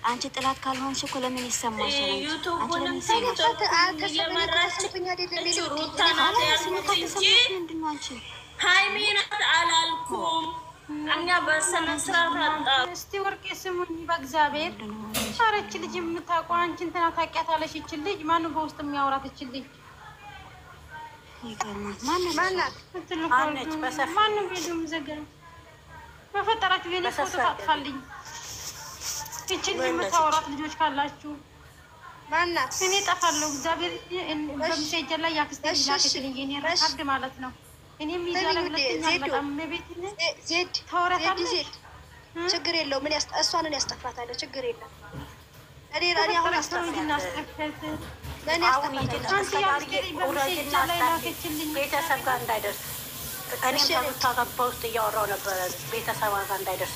አንቺ ጥላት ካልሆንሽ እኮ ለምን ይሰማሻል? ሃይሚ ናት አላልኩም። እኛ በስነ ስርዓት እስቲ ወርቄ ስሙኝ በእግዚአብሔር። ኧረ ይህች ልጅ የምታውቀው አንቺ እንትና ታውቂያታለሽ? ይህች ልጅ ማነው በውስጥ የሚያወራት? ይህች ልጅ ማናት? ማነው ቪዲዮ የምዘገነው? በፈጠራችሁ ቪዲዮ ፎቶ ታጥፋልኝ። ይህችን የምታወራት ልጆች ካላችሁ ማናት? እኔ እጠፋለሁ። እግዚአብሔር በምሴጀ ላይ ያክስቴ ላክልኝ። የኔ ረካርድ ማለት ነው። እኔ ሚዲያ ላይ ሁለተኛ በጣም ቤት ዜድ ታወራታለሽ። ችግር የለውም። ምን እሷንን ያስጠፋታለሁ። ችግር የለም። እኔ አሁን አስተውልና አስጠፈት ለኔ አስተካክል ቤተሰብ ጋር እንዳይደርስ እኔም ከሩታ ጋር በውስጥ እያወራሁ ነበረ። ቤተሰብ ጋር እንዳይደርስ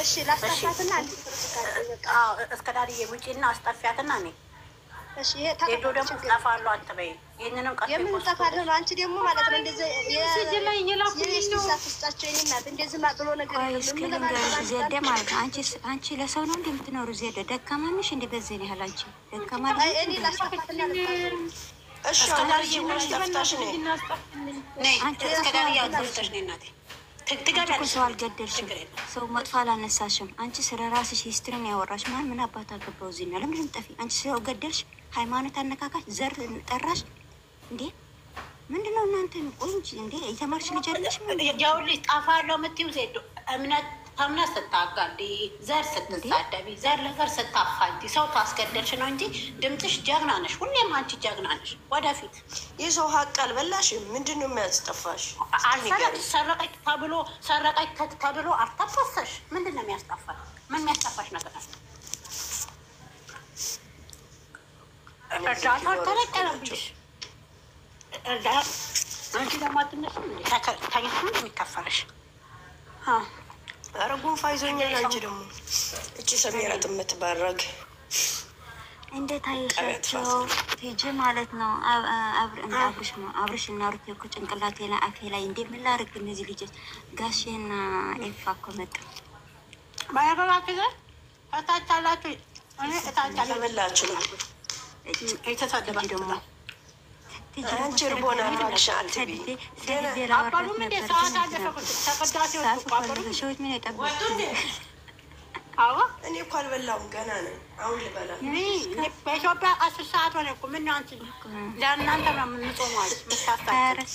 እሺ ላስጠፋትና እስከ ዳርዬ ውጪና አስጠፊያትና እኔ እሺ ሄዶ ደግሞ ጠፋለሁ አትበይ። ይሄንንም ቀጥ የምን ጠፋለሁ ነው? አንቺ ደግሞ ማለት ነው እንደዚህ የሲጅ ላይ እየላኩልኝ ነው ሳትስጣቸው እኔ እናት እንደዚህ ማጥሎ ነገር የለም። ዜድ ማለት አንቺ ለሰው ነው እንደምትኖሩ ዜድ ደካማ ነሽ እንደ በዚህ ነው ያህል አንቺ ደካማ ነሽ። እኔ ላስጠፋትና እሺ አዳርዬ ወሽ ተፍታሽ ነኝ አንቺ እስከ ዳርዬ አጥተሽ ነኝ እናቴ ትገቢያለሽ። ሰው አልገደልሽም፣ ሰው መጥፎ አላነሳሽም። አንቺ ስለ ራስሽ ሂስትሪን ያወራሽ ማን ምን አባት አገባው እዚህ ነው? ለምንድን ጠፊ? አንቺ ሰው ገደልሽ፣ ሃይማኖት አነካካሽ፣ ዘር ጠራሽ እንዴ? ምንድን ነው እናንተ? ቆይ እንጂ እንዴ የተማርሽ ልጅ አይደለሽ? ያውልሽ ጠፋለሁ የምትይው ዜዶ እምነት ስታጋዲ፣ ዘር ስትሳደቢ፣ ዘር ለዘር ስታፋጂ ሰው ታስገደልሽ ነው እንጂ ድምፅሽ ጀግና ነሽ። ሁሌም አንቺ ጀግና ነሽ። ወደፊት የሰው ሀቅ አልበላሽም። ምንድን ነው የሚያስጠፋሽ? ሰረቀች ተብሎ አልተፈሰሽ። ምንድን ነው የሚያስጠፋሽ? ምን የሚያስጠፋሽ ነገር አለ? እርዳታ አልተለቀለብሽ። አንቺ ደግሞ አትነሽም እንዴ? ተኝተሽ ነው የሚከፈልሽ። ኧረ ጉንፋን ይዞኛል። አንቺ ደግሞ እቺ ሰሜራት የምትባረግ እንዴት አየሻቸው? ቲጂ ማለት ነው አብርሽ እና ሩቴ እኮ ጭንቅላቴ ላይ አፌ ላይ እንዴ ምን ላድርግ? እነዚህ ልጆች ጋሼና ኤፋ እኮ መጡ። ባያበባ ጊዜ እታች አላችሁ። እኔ እታች አለበላችሁ ነው የተሳደባችሁ ደግሞ አንቺ ርቦና ፋክሻ አትቢ አባሉም እንደ ሰዓት አለፈ። ተቀዳሴዎች ሰዎች ምን ይጠብቁ? አዎ እኔ እኮ አልበላሁም ገና ነኝ። አሁን ልበላ። በኢትዮጵያ 10 ሰዓት ሆነ እኮ። ምን አንቺ ለእናንተ ነው የምንጾመው አለች። ምታስታውስ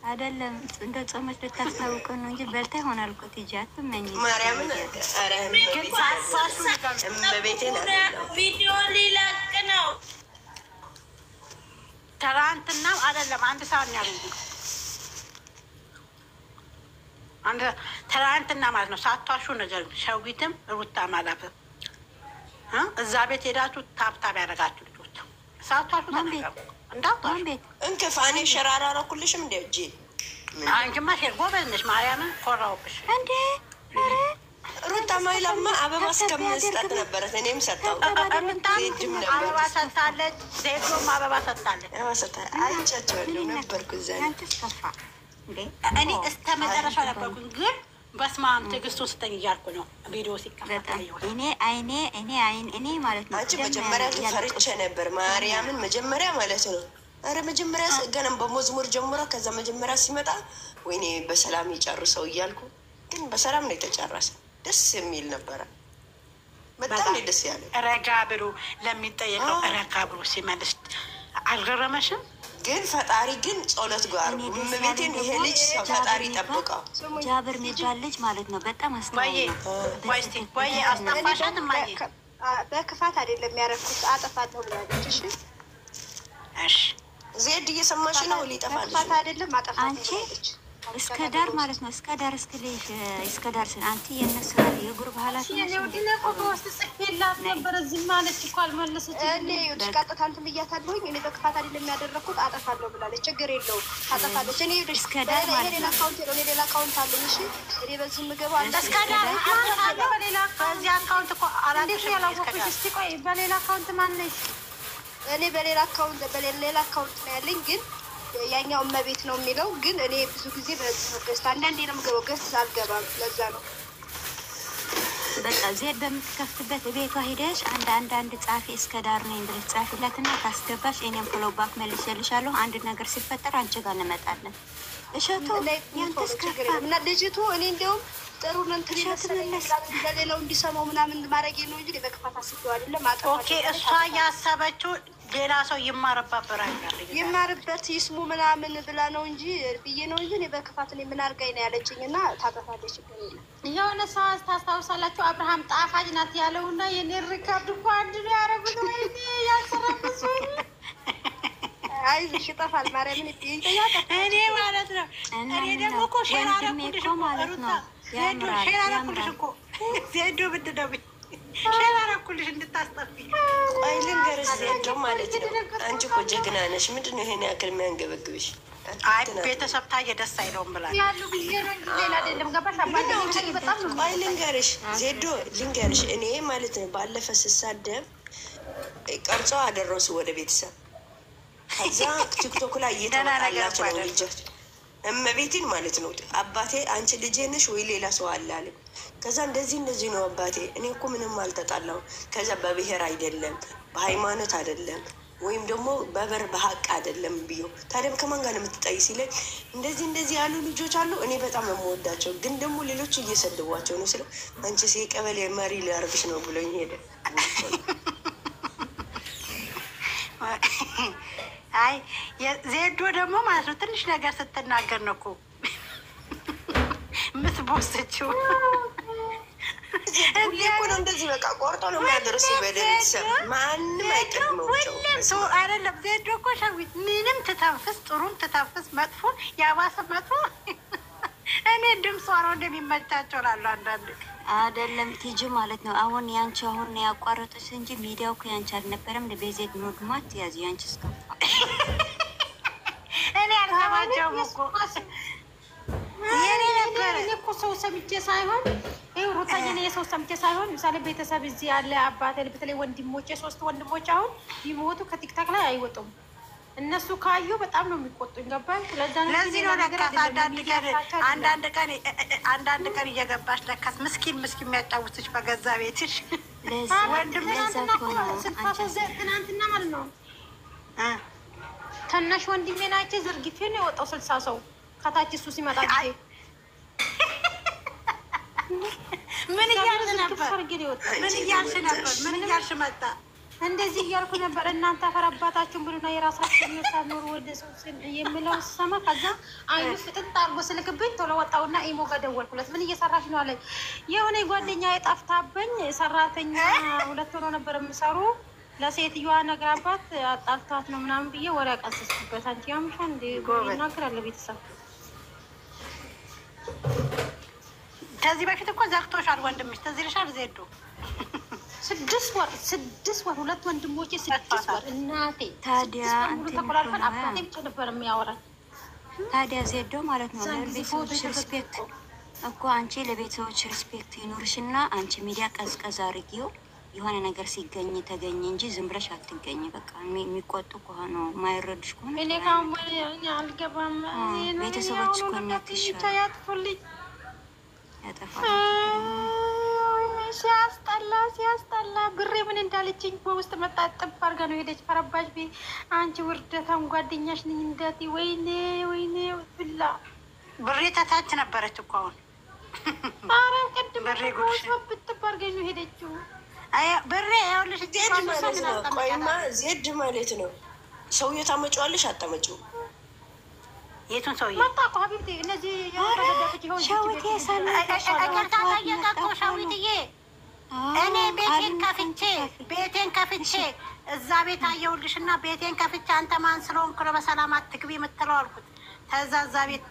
አይደለም እንደ ጾመች ልታስታውቀ ነው እንጂ በልታ ይሆናል እኮ ቲጂ አትመኝ። ማርያምን ኧረ እመቤቴ ቪዲዮ ሊለቅ ነው። ትናንትና አይደለም አንድ ሰዓት ነው ያሉት። አንድ ትናንትና ማለት ነው። ሳቷሹ ነገር ሸዊትም ሩታ ማለት እዛ ቤት ሄዳችሁ ታብታብ ያደረጋችሁ ልጆች ሳቷሹ ተናገሩ። እንዳታሹ እንክፍ እኔ ሸራራ አደረኩልሽም እንደ እጄ አንቺማ ጎበዝ ነሽ። ማርያምን ኮራውብሽ እንዴ ሩታ ማይላማ አበባ እስከምንስጠት ነበረት። እኔም ሰጠው ዜድም ነበር አበባ ሰጥታለች። ዜድም አበባ ሰጥታለች። አይቻቸዋለሁ ነበርኩ እዛ እኔ እስከ መጨረሻ ነበርኩኝ። ግን በስመ አብ ትዕግስቱን ስጠኝ እያልኩ ነው ቪዲዮ ሲከፈት እኔ ማለት ነው። አንቺ መጀመሪያ ፈርቼ ነበር ማርያምን መጀመሪያ ማለት ነው። ኧረ መጀመሪያ ገና በመዝሙር ጀምሮ ከዛ መጀመሪያ ሲመጣ ወይኔ በሰላም ይጨርሰው እያልኩ ግን በሰላም ነው የተጨረሰ። ደስ የሚል ነበረ። በጣም ደስ ያለ ረጋ ብሎ ለሚጠየቀው ረጋ ብሎ ሲመልስ አልገረመሽም? ግን ፈጣሪ ግን ጸሎት ጋር እመቤቴን ይሄ ልጅ ፈጣሪ ጠብቀው። ጃብር የሚባል ልጅ ማለት ነው። በጣም አስተዋይ ነው። ወይ አስጠፋሻት ማየ በክፋት አይደለም ያደረኩት፣ አጠፋለሁ ብላለች። እሺ እሺ ዜድ እየሰማሽ ነው? ሊጠፋልሽ በክፋት አይደለም አጠፋለሁ አንቺ እስከ ዳር ማለት ነው። እስከ ዳር እስከ ዳር ስን አንቺ የነሱ የጉርብ ኃላፊ እኔ ወዲና ቆቶ ውስጥ ጽፌላት ነበር። ዝም ማለት እኮ አልመለሰችም። እኔ ቀጥታ እንትን ብያታለሁኝ። እኔ በክፋት አይደለም ያደረኩት አጠፋለሁ ብላለች። ችግር የለውም ታጠፋለች። እኔ እስከ ዳር ማለት ሌላ አካውንት ነው፣ ሌላ አካውንት አለኝ። እሺ እኔ በዚህ የምገባው አለ። እስከ ዳር አጠፋለሁ በሌላ በዚህ አካውንት እኮ እንዴት ያላወቅሽ? እስቲ ቆይ በሌላ አካውንት ማነሽ? እኔ በሌላ አካውንት ነው ያለኝ ግን ያኛው እመቤት ነው የሚለው። ግን እኔ ብዙ ጊዜ በዚህ ነው ገዝታ አንዳንዴ ነው የምገባው። ገዝታ አልገባም። ለዛ ነው በቃ ዜድ በምትከፍትበት ቤቷ ሄደሽ አንድ ጻፊ እስከ ዳር ነኝ ብለሽ ጻፊላትና ካስገባሽ እኔም ፎሎ ባክ መልሼልሻለሁ። አንድ ነገር ሲፈጠር አንቺ ጋር እንመጣለን። እሸቱ ያንተስ ከፋ እና ልጅቱ እኔ እንደውም ጥሩ እንትን ለሌላው እንዲሰማው ምናምን ማድረግ ነው እንጂ በክፋት አስቤው አይደለም። ኦኬ እሷ ያሰበችው ሌላ ሰው ይማርባት በራኛል ይማርበት ይስሙ ምናምን ብላ ነው እንጂ ብዬ ነው እንጂ እኔ በክፋት እኔ ምን አድርጋኝ ነው ያለችኝ። እና ታጠፋለች። ችግር የለም። የሆነ ሰው ታስታውሳላችሁ? አብርሃም ጣፋጭ ናት ያለውና የኔ ሪካርድ እኮ አንድ ነው ያደረጉት። ወይኔ ያሰራበሱ አይዞሽ ይጠፋል። ማርያምን ይጠያቀ እኔ ማለት ነው። እኔ ደግሞ እኮ ሼር አደረኩልሽ ማለት ነው። ሼር አደረኩልሽ እኮ ዜዶ ብትደብ ሼር አደረኩልሽ እንድታስጠፊ። ቆይ ልንገርሽ ዜዶ ማለት ነው። አንቺ እኮ ጀግና ነሽ። ምንድን ነው ይሄን ያክል የሚያንገበግብሽ? አይ ቤተሰብ ታየ ደስ አይለውም ብላ ያሉ ጊዜ ነው እንጂ ሌላ አይደለም። ገባሽ? አባቴ በጣም ነው። ቆይ ልንገርሽ ዜዶ ልንገርሽ፣ እኔ ማለት ነው ባለፈ ስሳደብ ቀርጾ አደረሱ ወደ ቤተሰብ። ከዛ ቲክቶክ ላይ እየተመጣላቸው ነው ልጆች እመቤቴን ማለት ነው። አባቴ አንቺ ልጄ ነሽ ወይ ሌላ ሰው አለ አለ። ከዛ እንደዚህ ነው አባቴ፣ እኔ እኮ ምንም አልተጣላው። ከዛ በብሔር አይደለም በሃይማኖት አይደለም ወይም ደግሞ በበር በሀቅ አይደለም ብዮ። ታዲያ ከማን ጋር ነው የምትጣይ ሲለኝ እንደዚህ ያሉ ልጆች አሉ። እኔ በጣም የምወዳቸው ግን ደግሞ ሌሎች እየሰድቧቸው ነው ስለው አንቺ የቀበሌ መሪ ሊያርግሽ ነው ብሎኝ ሄደ። አይ ዜዶ ደግሞ ማለት ነው ትንሽ ነገር ስትናገር ነው እኮ ምትቦሰችው። እኮ ነው እንደዚህ በቃ ቆርጦ ነው የሚያደርሱ በቤተሰብ ማንም አይቀድመውቸው። ሰው አይደለም ዜዶ እኮ ሸዊት ምንም ትተንፍስ፣ ጥሩም ትተንፍስ፣ መጥፎ ያባሰ መጥፎ እኔ ድምጿ ነው እንደሚመቻቸው ላሉ አንዳንድ አይደለም ቲጂ ማለት ነው። አሁን ያንቺ አሁን ያቋረጡት እንጂ ሚዲያው እኮ ያንቺ አልነበረም። ለቤዜድ ኖድማት ያዝ ያንቺ እስከፋ እኔ አልሰማቸውም እኮ የኔ ነበር። እኔ እኮ ሰው ሰምቼ ሳይሆን ይኸው ሩታዬ፣ እኔ የሰው ሰምቼ ሳይሆን ምሳሌ ቤተሰብ እዚህ ያለ አባቴ፣ በተለይ ወንድሞቼ 3 ወንድሞች አሁን ይሞቱ ከቲክታክ ላይ አይወጡም። እነሱ ካዩ በጣም ነው የሚቆጡኝ። ገባሽ? ለዚህ ነው ለካስ አንዳንድ ቀን እየገባሽ ለካስ ምስኪን የሚያጫውትሽ በገዛ ቤትሽ ትናንትና ማለት ነው ተናሽ ወንድሜ ናቸው ዘርግፌ ነው የወጣው 60 ሰው ከታች እሱ ሲመጣ ጊዜ ምን እያልሽ ነበር? ምን እያልሽ መጣ? እንደዚህ እያልኩ ነበር። እናንተ አፈራባታችሁን ብሉና የራሳችሁን ሳኖሩ ወደ ሰው የምለው ሰማ። ከዛ አይኑ ፍጥጥ አርጎ ስልክብኝ ቶሎ ወጣውና ኢሞ ጋር ደወልኩለት። ምን እየሰራሽ ነው አለኝ። የሆነ ጓደኛ የጠፍታብኝ ሰራተኛ 2 ሆኖ ነበር የሚሰሩ ለሴትዮዋ ነግራባት አጣልቷት ነው ምናምን ብዬ ወሬ አቀሰስኩበት። አንቺ ያምሻ እንደ ይናገራል ቤተሰብ። ከዚህ በፊት እኮ ዘግቶሻል ወንድምሽ ትዝ ይልሻል ዜዶ 6 ወር 2 ወንድሞቼ 6 ወር እናቴ ታዲያ ተቆላልፈን አባቴ ብቻ ነበር የሚያወራኝ። ታዲያ ዜዶ ማለት ነው ለቤተሰቦች ሪስፔክት እኮ አንቺ ለቤተሰቦች ሪስፔክት ይኖርሽና አንቺ ሚዲያ ቀዝቀዝ አድርጊው። የሆነ ነገር ሲገኝ ተገኘ እንጂ ዝም ብለሽ አትገኝ። በቃ የሚቆጡ ከሆነ ማይረዱሽ ከሆነ እኔ ካሁን አልገባም። ቤተሰቦች ኮኔክት ይሻላል። ያጥፉልኝ ያጠፋል። ሲያስጠላ ብሬ ምን እንዳለችኝ በውስጥ መጣ ጥብ አድርጋ ነው ሄደች። ፈረባሽ ቤ አንቺ ውርደታም ጓደኛሽ ነኝ እንዳት ወይኔ ብላ ብሬ ተታች ነበረች እኮ አሁን አረም ቅድም ብሬ ብጥብ አድርጋ ነው ሄደችው። አይ ብሬ ያውልሽ ዜድ ማለት ነው። ቆይማ ዜድ ማለት ነው። ሰውዬው ታመጪዋለሽ አታመጪው? የቱን ሰውዬ? መጣ እኮ ሀቢብቴ። እነዚህ ሸዊት ይቅርታ ጠየቀ እኮ ሸዊትዬ። እኔ ቤቴን ከፍቼ እዛ ቤት አየሁልሽ እና ቤቴን ከፍቼ አንተ ማን ስለሆንክ ነው በሰላም አትግቢ የምትለው አልኩት። ከዛ እዛ ቤት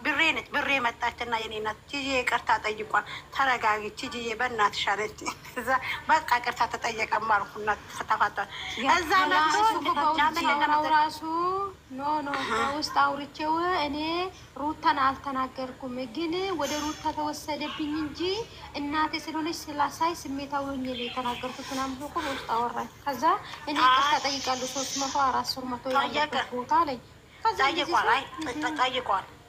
ብሬ መጣችና የኔ እናት ቲጂ ይቅርታ ጠይቋል። ተረጋጊ ቲጂዬ በእናትሽ አለች። እዛ በቃ ይቅርታ ተጠየቀም አልኩና ተፋቷል። እዛ ራሱ ኖ በውስጥ አውርቼው እኔ ሩታን አልተናገርኩም፣ ግን ወደ ሩታ ተወሰደብኝ እንጂ እናቴ ስለሆነች ስላሳይ ስሜታዊ ሆኜ ነው የተናገርኩት ምናምን እኮ በውስጥ አወራኝ። ከዛ እኔ ይቅርታ ጠይቃለሁ 300 400 ያለበት ቦታ አለኝ።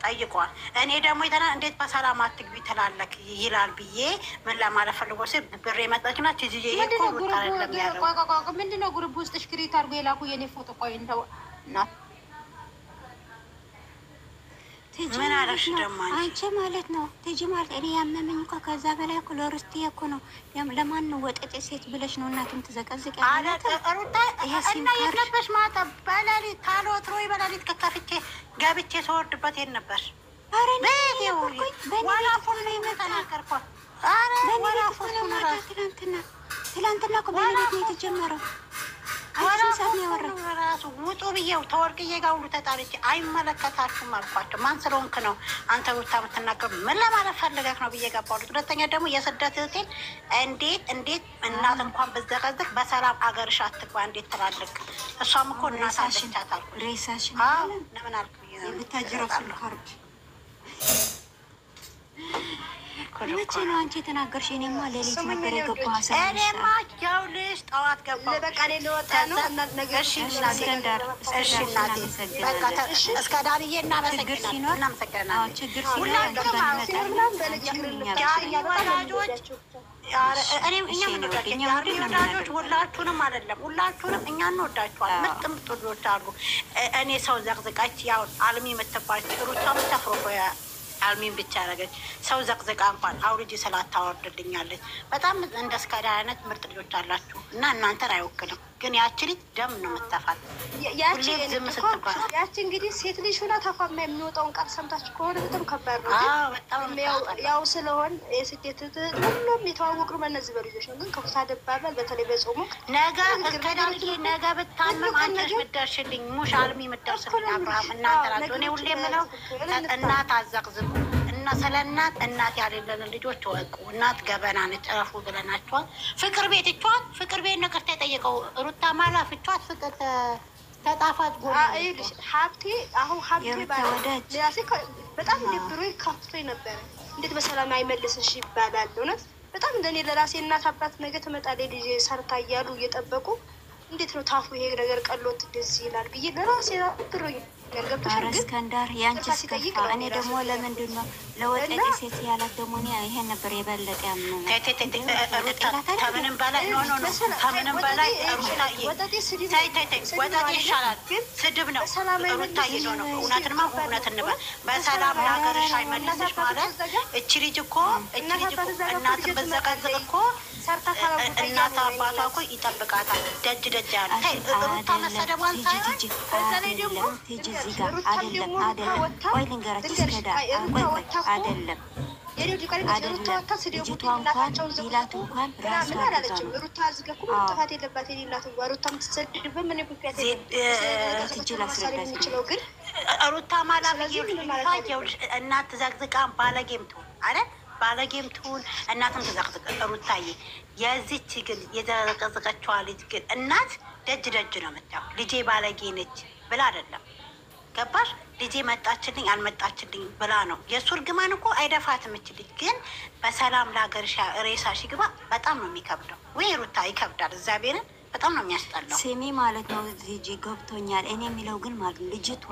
ጠይቋል። እኔ ደግሞ የተና እንዴት በሰላም አትግቢ ትላለክ ይላል ብዬ ምን ለማለት ፈልጎ ሲል ብሬ መጣችና ትይዤ ምንድነው ጉርብ ውስጥ ሽክሪት አድርጎ የላኩ የኔ ፎቶ ቆይ እንደው እናት ምን አለሽ ደግሞ አንቺ ማለት ነው ቲጂ ማለት እኔ ያመመኝ እኮ ከዛ በላይ እኮ ለርስቴ እኮ ነው። ለማን ነው ወጠጤ ሴት ብለሽ ነው እናትም ትዘቀዝቅ ያለ ሩታ እና የለበሽ ማታ በሌሊት ታልወትሮ በሌሊት ከከፍቼ ገብቼ ተወርድበት የት ነበር? አረ ወላፉን ነው የተናገርኳ። አረ ወላፉን ነው ትላንትና እኮ በሌሊት ነው የተጀመረው። ራሱ ውጡ ብዬው ተወርቅዬ ጋር ሁሉ ተጣልቼ አይመለከታችሁም አልኳቸው። ማን ስለሆንክ ነው አንተ ሩታ የምትናገሩ? ምን ለማለት ፈልገህ ነው ብዬ ገባሁት። ሁለተኛ ደግሞ የስደት እህቴን እንዴት እናት እንኳን ብዘቀዝቅ በሰላም አገርሽ አትግባ እንዴት ትላልቅ? እሷም እኮ እናት አለቻት አልኩ። ሬሳሽን ለምን አልኩ የምታጅረሱን ካርድ መቼ ነው አንቺ የተናገርሽ? እኔማ ሌሊት ነበር የገባሁ። እኔማ ያውልሽ ጠዋት ገባሁ። በቃ እኔ ልወጣ ነው እና ነገር እስከ ዳርዬ እናመሰግናለን። ችግር ወላጆች ሁላችሁንም አይደለም ሁላችሁንም እኛ እንወዳችኋል። ምርጥ ምርጥ ልጆች አሉ። እኔ ሰው ዘቅዝቃች ያው አልሚ የምትባል ሩታ ምተፍሮ አልሚን ብቻ ያደረገች ሰው ዘቅዘቃ እንኳን አውርጂ ስላታወርድልኛለች። በጣም እንደ እስከዳ አይነት ምርጥ ልጆች አላችሁ እና እናንተን አይወክልም። ግን ያቺ ልጅ ደም ነው የምትተፋት። ዝም ስትባል ያቺ እንግዲህ ሴት ልጅ ሆና ተፋማ የሚወጣውን ቃል ሰምታችሁ ከሆነ በጣም ከባድ ነው። ያው ስለሆን የስደት ሁሉም የተዋወቅ ነው በእነዚህ በልጆች ነው። ግን ከፍታ ደባበል በተለይ በጾሙ ነገ እስከዳርዬ ነገ ብታመም አንቺ ምደርሽልኝ ሙሽ አልሚ ምደርስልኝ አብርሃም እናንተ ናቸው። እኔ ሁሌ የምለው እናት አዘቅዝቁ እና ስለ እናት ያሌለን ልጆች ወቁ። እናት ገበና ነች እረፉ ብለናቸዋል። ፍቅር ቤት ይቿል። ፍቅር ቤት ነገር ተጠየቀው ሩታ ማላ ፍቿት ፍቅር ተጣፋጭ ጎራ ሀብቴ አሁን ሀብቴ ባለራሴ በጣም ልብሩ ከፍቶ ነበር። እንዴት በሰላም አይመልስሽ ይባላል። እውነት በጣም እንደኔ ለራሴ እናት አባት ነገ ትመጣለች ልጅ ሰርታ እያሉ እየጠበቁ እንዴት ነው ታፉ ይሄ ነገር ቀሎት እንደዚህ ይላል ብዬ ለራሴ ብሮኝ እስከንዳር ያንቺስ ከፋ። እኔ ደግሞ ለምንድን ነው ለወጠጤ ሴት ያላት ደግሞ እኔ ይሄን ነበር የበለጠ ያምነው ከምንም በላይ ከምንም በላይ ወጠጤ ይሻላል። ስድብ ነው ሩታ ይዞ ነው። እውነትንማ እውነት እንበል በሰላም ለሀገርሽ አይመልስሽ ማለት እቺ ልጅ እኮ እናትን ብዘቀዝቅ እኮ እናት አባቷ እኮ ይጠብቃታል። ደጅ ያለ ሩታ መሰደቧን ሳይሆን በዛ ላይ ደግሞ እዚህ ጋር አይደለም ቆይ ልንገራችሁ እስከዳ አይደለም ልጅቷ እንኳን ይላት እንኳን ራሷ ሩታ አዝገኩ ጥፋት የለባት የሌላት ሩታ ምትሰድብ ምን ምክንያት የሚችለው ግን ሩታ ማላ እናት ዘቅዝቃን ባለጌም ትሆን አይደል? ባለጌም ትሁን እናትም ተዘቅዝቅ። ሩታዬ የዚች ግን የዘቀዘቀችዋ ልጅ ግን እናት ደጅ ነው የምታየው። ልጄ ባለጌ ነች ብላ አይደለም ገባሽ? ልጄ መጣችልኝ አልመጣችልኝ ብላ ነው። የእሱ እርግማን እኮ አይደፋትም። እችልኝ ግን በሰላም ለሀገርሽ ሬሳሽ ግባ። በጣም ነው የሚከብደው። ወይ ሩታ ይከብዳል። እግዚአብሔርን በጣም ነው የሚያስጠላው። ስሜ ማለት ነው እዚህ ገብቶኛል። እኔ የሚለው ግን ማለት ልጅቷ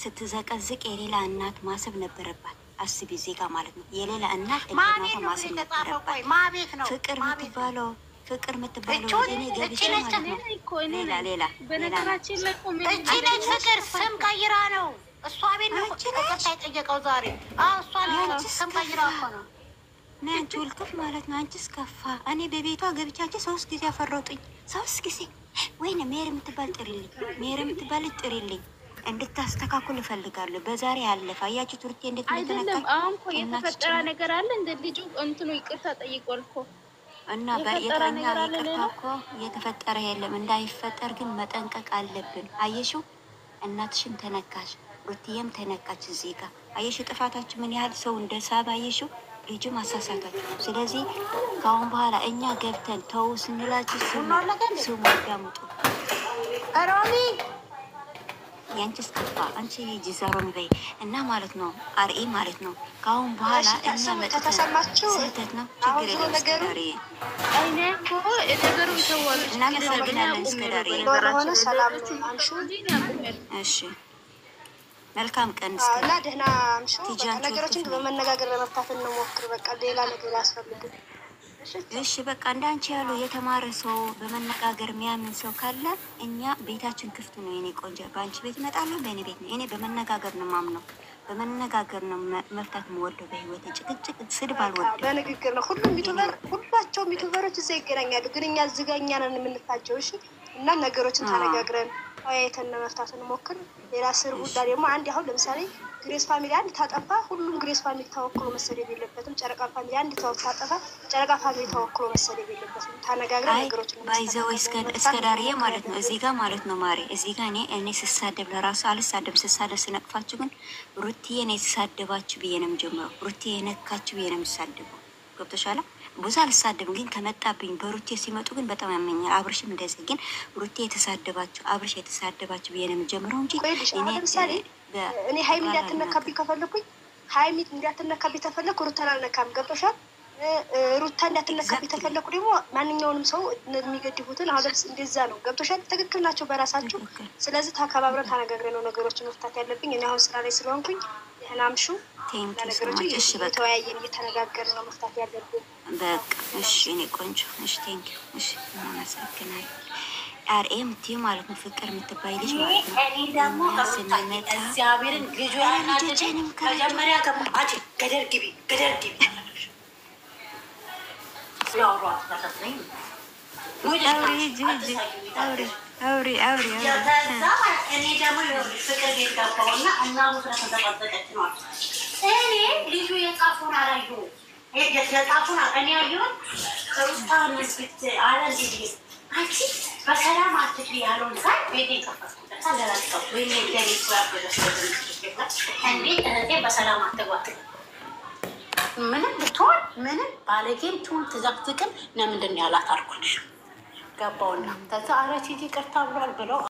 ስትዘቀዝቅ የሌላ እናት ማሰብ ነበረባት። አስቢ ዜጋ ማለት ነው የሌላ እናት እናቷ ማሰብ ነበረባት። ፍቅር የምትባለው እኔ ገብቼ ማለት ነው ሌላ ፍቅር ስም ቀይራ ነው እሷ ቤት ነው ይቅርታ የጠየቀው ዛሬ። እሷ ስም ቀይራ እኮ ነው። አንቺ ውልቅፍ ማለት ነው። አንቺስ ከፋ። እኔ በቤቷ ገብቻቸው 3 ጊዜ አፈረጡኝ። 3 ጊዜ ወይኔ ሜሪ የምትባል ጥሪልኝ፣ ሜሪ የምትባል ጥሪልኝ እንድታስተካክሉ እፈልጋለሁ። በዛሬ አለፈ። አያችሁ ቱርቴ እንዴት አይደለም። አሁን እኮ የተፈጠረ ነገር አለ። እንደ ልጁ እንትኑ ይቅርታ ጠይቋል እኮ እና በየተኛ ይቅርታ እኮ እየተፈጠረ የለም። እንዳይፈጠር ግን መጠንቀቅ አለብን። አየሽው፣ እናትሽም ተነካሽ፣ ሩትዬም ተነካች። እዚህ ጋር አየሽው ጥፋታችሁ ምን ያህል ሰው እንደሳብ አየሽው። ልጁም አሳሳታችሁ። ስለዚህ ከአሁን በኋላ እኛ ገብተን ተው ስንላችሁ ስሙ አዳምጡ። ሮሚ ያንቺስ ከፋ አንቺ ጅዛሮን በይ እና ማለት ነው አርኢ ማለት ነው። ከአሁን በኋላ እኛ ተሰማችሁ ስህተት ነው ችግር የለም። እስከዳሪ እኔ እኮ ነገሩ ይተዋል። እናመሰግናለን። እስከዳሪ ሆነ ሰላም አንሹ። እሺ መልካም ቀን እና ደህና አምሹ። ነገሮችን በመነጋገር ለመፍታት እንሞክር። በቃ ሌላ ነገር አያስፈልግም። እሺ በቃ እንዳንቺ ያሉ የተማረ ሰው በመነጋገር የሚያምን ሰው ካለ እኛ ቤታችን ክፍት ነው። የኔ ቆንጆ በአንቺ ቤት እመጣለሁ፣ በእኔ ቤት ነው። እኔ በመነጋገር ነው ማምነው፣ በመነጋገር ነው መፍታት የምወደው። በህይወት ጭቅጭቅ፣ ስድብ አልወድም። በንግግር ነው። ሁላቸውም ዩቱበሮች እዛ ይገናኛሉ፣ ግን እኛ እዚህ ጋር እኛ ነን የምንፋቸው። እሺ እና ነገሮችን ተነጋግረን አያይተን መፍታት እንሞክር። ሌላ ስር ጉዳይ ደግሞ አንድ አሁን ለምሳሌ ግሬስ ፋሚሊ አንድ ታጠፋ፣ ሁሉም ግሬስ ፋሚሊ ተወክሎ መሰደብ የለበትም። ጨረቃ ፋሚሊ አንድ ታጠፋ፣ ጨረቃ ፋሚሊ ተወክሎ መሰደብ የለበትም። ተነጋግረን ነገሮችን ባይዘው እስከ ዳርዬ ማለት ነው። እዚህ ጋር ማለት ነው ማሬ፣ እዚህ ጋር እኔ ስሳደብ ለራሱ አልሳደብ። ስሳደብ ስነቅፋችሁ ግን ሩትዬ ነው የተሳደባችሁ ብዬ ነው የምጀምረው። ሩትዬ የነካችሁ ብዬ ነው የምሳደበው። ገብቶሻል? ብዙ አልሳደብም፣ ግን ከመጣብኝ በሩቴ ሲመጡ ግን በጣም ያመኛል። አብርሽም እንደዚህ ግን ሩቴ የተሳደባችሁ አብርሽ የተሳደባችሁ ብዬ ነው የምጀምረው እንጂ እኔ ሀይሚ እንዳትነካብኝ ከፈለኩኝ ሀይሚ እንዳትነካብኝ ተፈለኩ ሩታን አልነካም። ገብቶሻል? ሩታ እንዳትነካብኝ ተፈለኩ ደግሞ ማንኛውንም ሰው የሚገድቡትን አሁን እንደዛ ነው። ገብቶሻል? ትክክል ናቸው በራሳችሁ። ስለዚህ ተከባብረን ተነጋግረን ነው ነገሮችን መፍታት ያለብኝ። እኔ አሁን ስራ ላይ ስለሆንኩኝ ደህና አምሹ። ነገሮች እየተወያየን እየተነጋገርን ነው መፍታት ያለብን። በቃ እሺ እኔ ቆንጆ እሺ፣ ቴንኪው እሺ፣ እናመሰግናለን። አርኤም ቲ ማለት ነው ፍቅር የምትባይ ልጅ ማለት ነው። እኔ ደግሞ ስንመጣ እግዚአብሔርን ልጁ ያናደደኝ መጀመሪያ ገባች። ገደር ግቢ ገደር ግቢ እኔ ደግሞ ፍቅር ቤት ገባሁና እናቱ ስለተዘባበቀች ነው። እኔ ልጁ የጻፉን አላየሁም። የጻፉን እኔ ያየሁት ሩታ መስጊድ አለ እንዲ አንቺ በሰላም አትግቢ ያለውን ሳይ ቤቴን ከፈትኩበት። ታለላቀው ወይ ለኔ እንዴት እህቴ በሰላም አትግባት? ምንም ብትሆን ምንም ባለጌም ትሁን ትዘቅዝቅም ለምንድን ነው ያላት አልኩልሽ። ገባውና ከዛ አረቺ ይቅርታ ብሏል ብለው